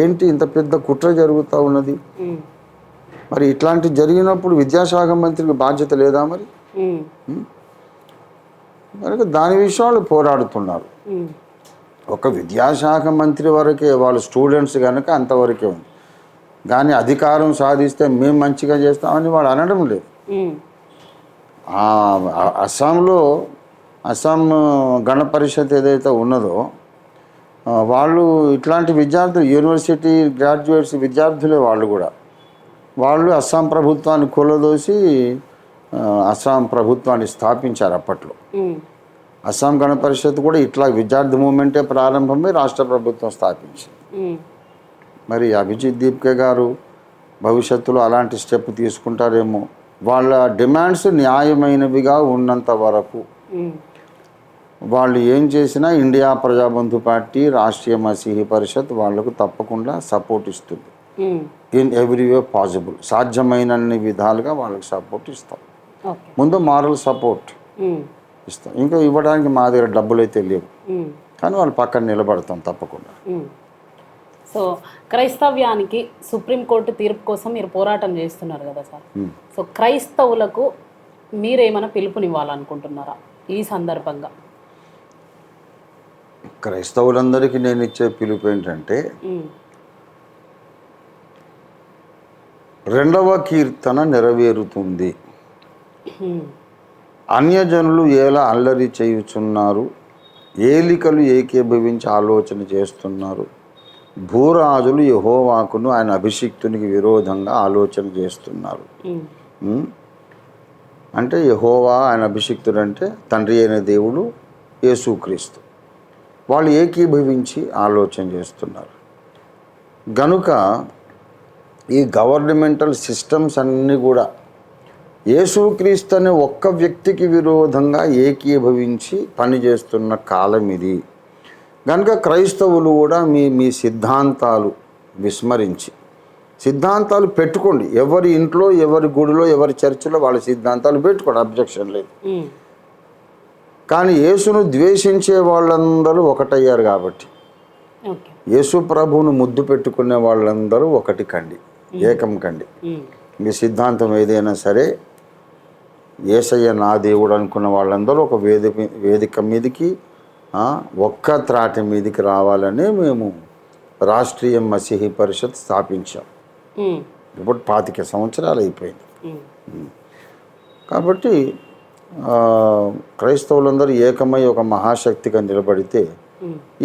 Speaker 2: ఏంటి ఇంత పెద్ద కుట్ర జరుగుతూ ఉన్నది? మరి ఇట్లాంటి జరిగినప్పుడు విద్యాశాఖ మంత్రికి బాధ్యత లేదా? మరి దాని విషయంలో పోరాడుతున్నారు. ఒక విద్యాశాఖ మంత్రి వరకే, వాళ్ళు స్టూడెంట్స్ కనుక అంతవరకే ఉంది. కానీ అధికారం సాధిస్తే మేము మంచిగా చేస్తామని వాడు అనడం లేదు. అస్సాం గణ పరిషత్ ఏదైతే ఉన్నదో, వాళ్ళు ఇట్లాంటి విద్యార్థులు, యూనివర్సిటీ గ్రాడ్యుయేట్స్ విద్యార్థులే వాళ్ళు అస్సాం ప్రభుత్వాన్ని కూలదోసి అస్సాం ప్రభుత్వాన్ని స్థాపించారు అప్పట్లో. అస్సాం గణ పరిషత్ కూడా ఇట్లా విద్యార్థి మూమెంటే ప్రారంభమై రాష్ట్ర ప్రభుత్వం స్థాపించింది. మరి అభిజిత్ దీప్కే గారు భవిష్యత్తులో అలాంటి స్టెప్ తీసుకుంటారేమో. వాళ్ళ డిమాండ్స్ న్యాయమైనవిగా ఉన్నంత వరకు వాళ్ళు ఏం చేసినా ఇండియా ప్రజాబంధు పార్టీ, రాష్ట్రీయ మసీహీ పరిషత్ వాళ్లకు తప్పకుండా సపోర్ట్ ఇస్తుంది. ఇన్ ఎవ్రీ వే పాసిబుల్, సాధ్యమైనన్ని విధాలుగా వాళ్ళకి సపోర్ట్ ఇస్తాం. ముందు మారల్ సపోర్ట్ ఇస్తాం. ఇంకా ఇవ్వడానికి మా దగ్గర డబ్బులు అయితే లేవు, కానీ వాళ్ళు పక్కన నిలబడతాం తప్పకుండా.
Speaker 1: సో క్రైస్తవ్యానికి సుప్రీంకోర్టు తీర్పు కోసం మీరు పోరాటం చేస్తున్నారు కదా సార్. సో క్రైస్తవులకు మీరేమైనా పిలుపునివ్వాలనుకుంటున్నారా ఈ సందర్భంగా?
Speaker 2: క్రైస్తవులందరికీ నేను ఇచ్చే పిలుపు ఏంటంటే, 2వ కీర్తన నెరవేరుతుంది. అన్యజనులు ఎలా అల్లరి చేయుచున్నారు, ఏలికలు ఏకీభవించి ఆలోచన చేస్తున్నారు, భూరాజులు యెహోవాకును ఆయన అభిషిక్తునికి విరోధంగా ఆలోచన చేస్తున్నారు. అంటే యెహోవా ఆయన అభిషిక్తుడు అంటే తండ్రి అయిన దేవుడు యేసుక్రీస్తు. వాళ్ళు ఏకీభవించి ఆలోచన చేస్తున్నారు. గనుక ఈ గవర్నమెంటల్ సిస్టమ్స్ అన్నీ కూడా యేసుక్రీస్తు అనే ఒక్క వ్యక్తికి విరోధంగా ఏకీభవించి పనిచేస్తున్న కాలం ఇది. కనుక క్రైస్తవులు కూడా మీ సిద్ధాంతాలు విస్మరించి, సిద్ధాంతాలు పెట్టుకోండి. ఎవరి ఇంట్లో, ఎవరి గుడిలో, ఎవరి చర్చిలో వాళ్ళ సిద్ధాంతాలు పెట్టుకోండి, అబ్జెక్షన్ లేదు. కానీ యేసును ద్వేషించే వాళ్ళందరూ ఒకటయ్యారు కాబట్టి, యేసు ప్రభువును ముద్దు పెట్టుకునే వాళ్ళందరూ ఒకటి కండి, ఏకం కండి. మీ సిద్ధాంతం ఏదైనా సరే, యేసయ్య నా దేవుడు అనుకున్న వాళ్ళందరూ ఒక వేదిక మీదకి, ఒక్క త్రాటి మీదకి రావాలని మేము రాష్ట్రీయ మసీహీ పరిషత్ స్థాపించాం. ఇప్పుడు 25 సంవత్సరాలు అయిపోయింది. కాబట్టి క్రైస్తవులందరూ ఏకమై ఒక మహాశక్తిగా నిలబడితే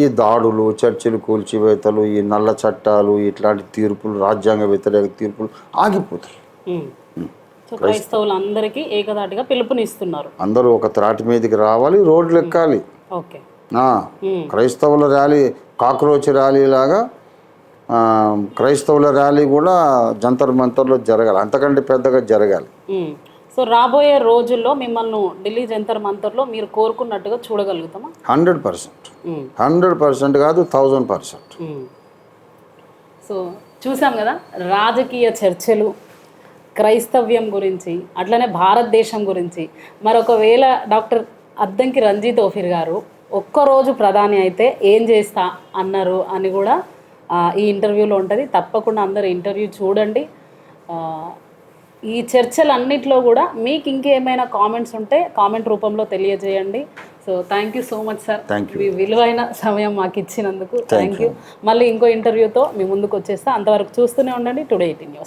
Speaker 2: ఈ దాడులు, చర్చిలు కూల్చివేతలు, ఈ నల్ల చట్టాలు, ఇట్లాంటి తీర్పులు, రాజ్యాంగ వ్యతిరేక తీర్పులు ఆగిపోతాయి.
Speaker 1: క్రైస్తవులందరికీ ఏకదాటిగా పిలుపునిస్తున్నారు.
Speaker 2: అందరూ ఒక త్రాటి మీదకి రావాలి, రోడ్లు ఎక్కాలి. క్రైస్తవుల ర్యాలీ కాక్రోచ్ ర్యాలీ లాగా క్రైస్తవుల ర్యాలీ కూడా జంతర్ మంతర్లో జరగాలి, అంతకంటే పెద్దగా జరగాలి.
Speaker 1: సో రాబోయే రోజుల్లో మిమ్మల్ని ఢిల్లీ జంతర్ మంతర్లో మీరు కోరుకున్నట్టుగా చూడగలుగుతామా?
Speaker 2: 100%. 100% కాదు, 1000%.
Speaker 1: సో చూసాం కదా, రాజకీయ చర్చలు, క్రైస్తవ్యం గురించి, అట్లనే భారతదేశం గురించి. మరొకవేళ డాక్టర్ అద్దంకి రంజిత్ ఓఫీర్ గారు ఒక్కరోజు ప్రధాని అయితే ఏం చేస్తా అన్నారు అని కూడా ఈ ఇంటర్వ్యూలో ఉంటుంది. తప్పకుండా అందరూ ఇంటర్వ్యూ చూడండి. ఈ చర్చలన్నిట్లో కూడా మీకు ఇంకేమైనా కామెంట్స్ ఉంటే కామెంట్ రూపంలో తెలియజేయండి. So thank you so much sir, మీ విలువైన సమయం మాకు ఇచ్చినందుకు థ్యాంక్ యూ. మళ్ళీ ఇంకో ఇంటర్వ్యూతో మీ ముందుకు వచ్చేస్తా. అంతవరకు చూస్తూనే ఉండండి టుడే 18 న్యూస్.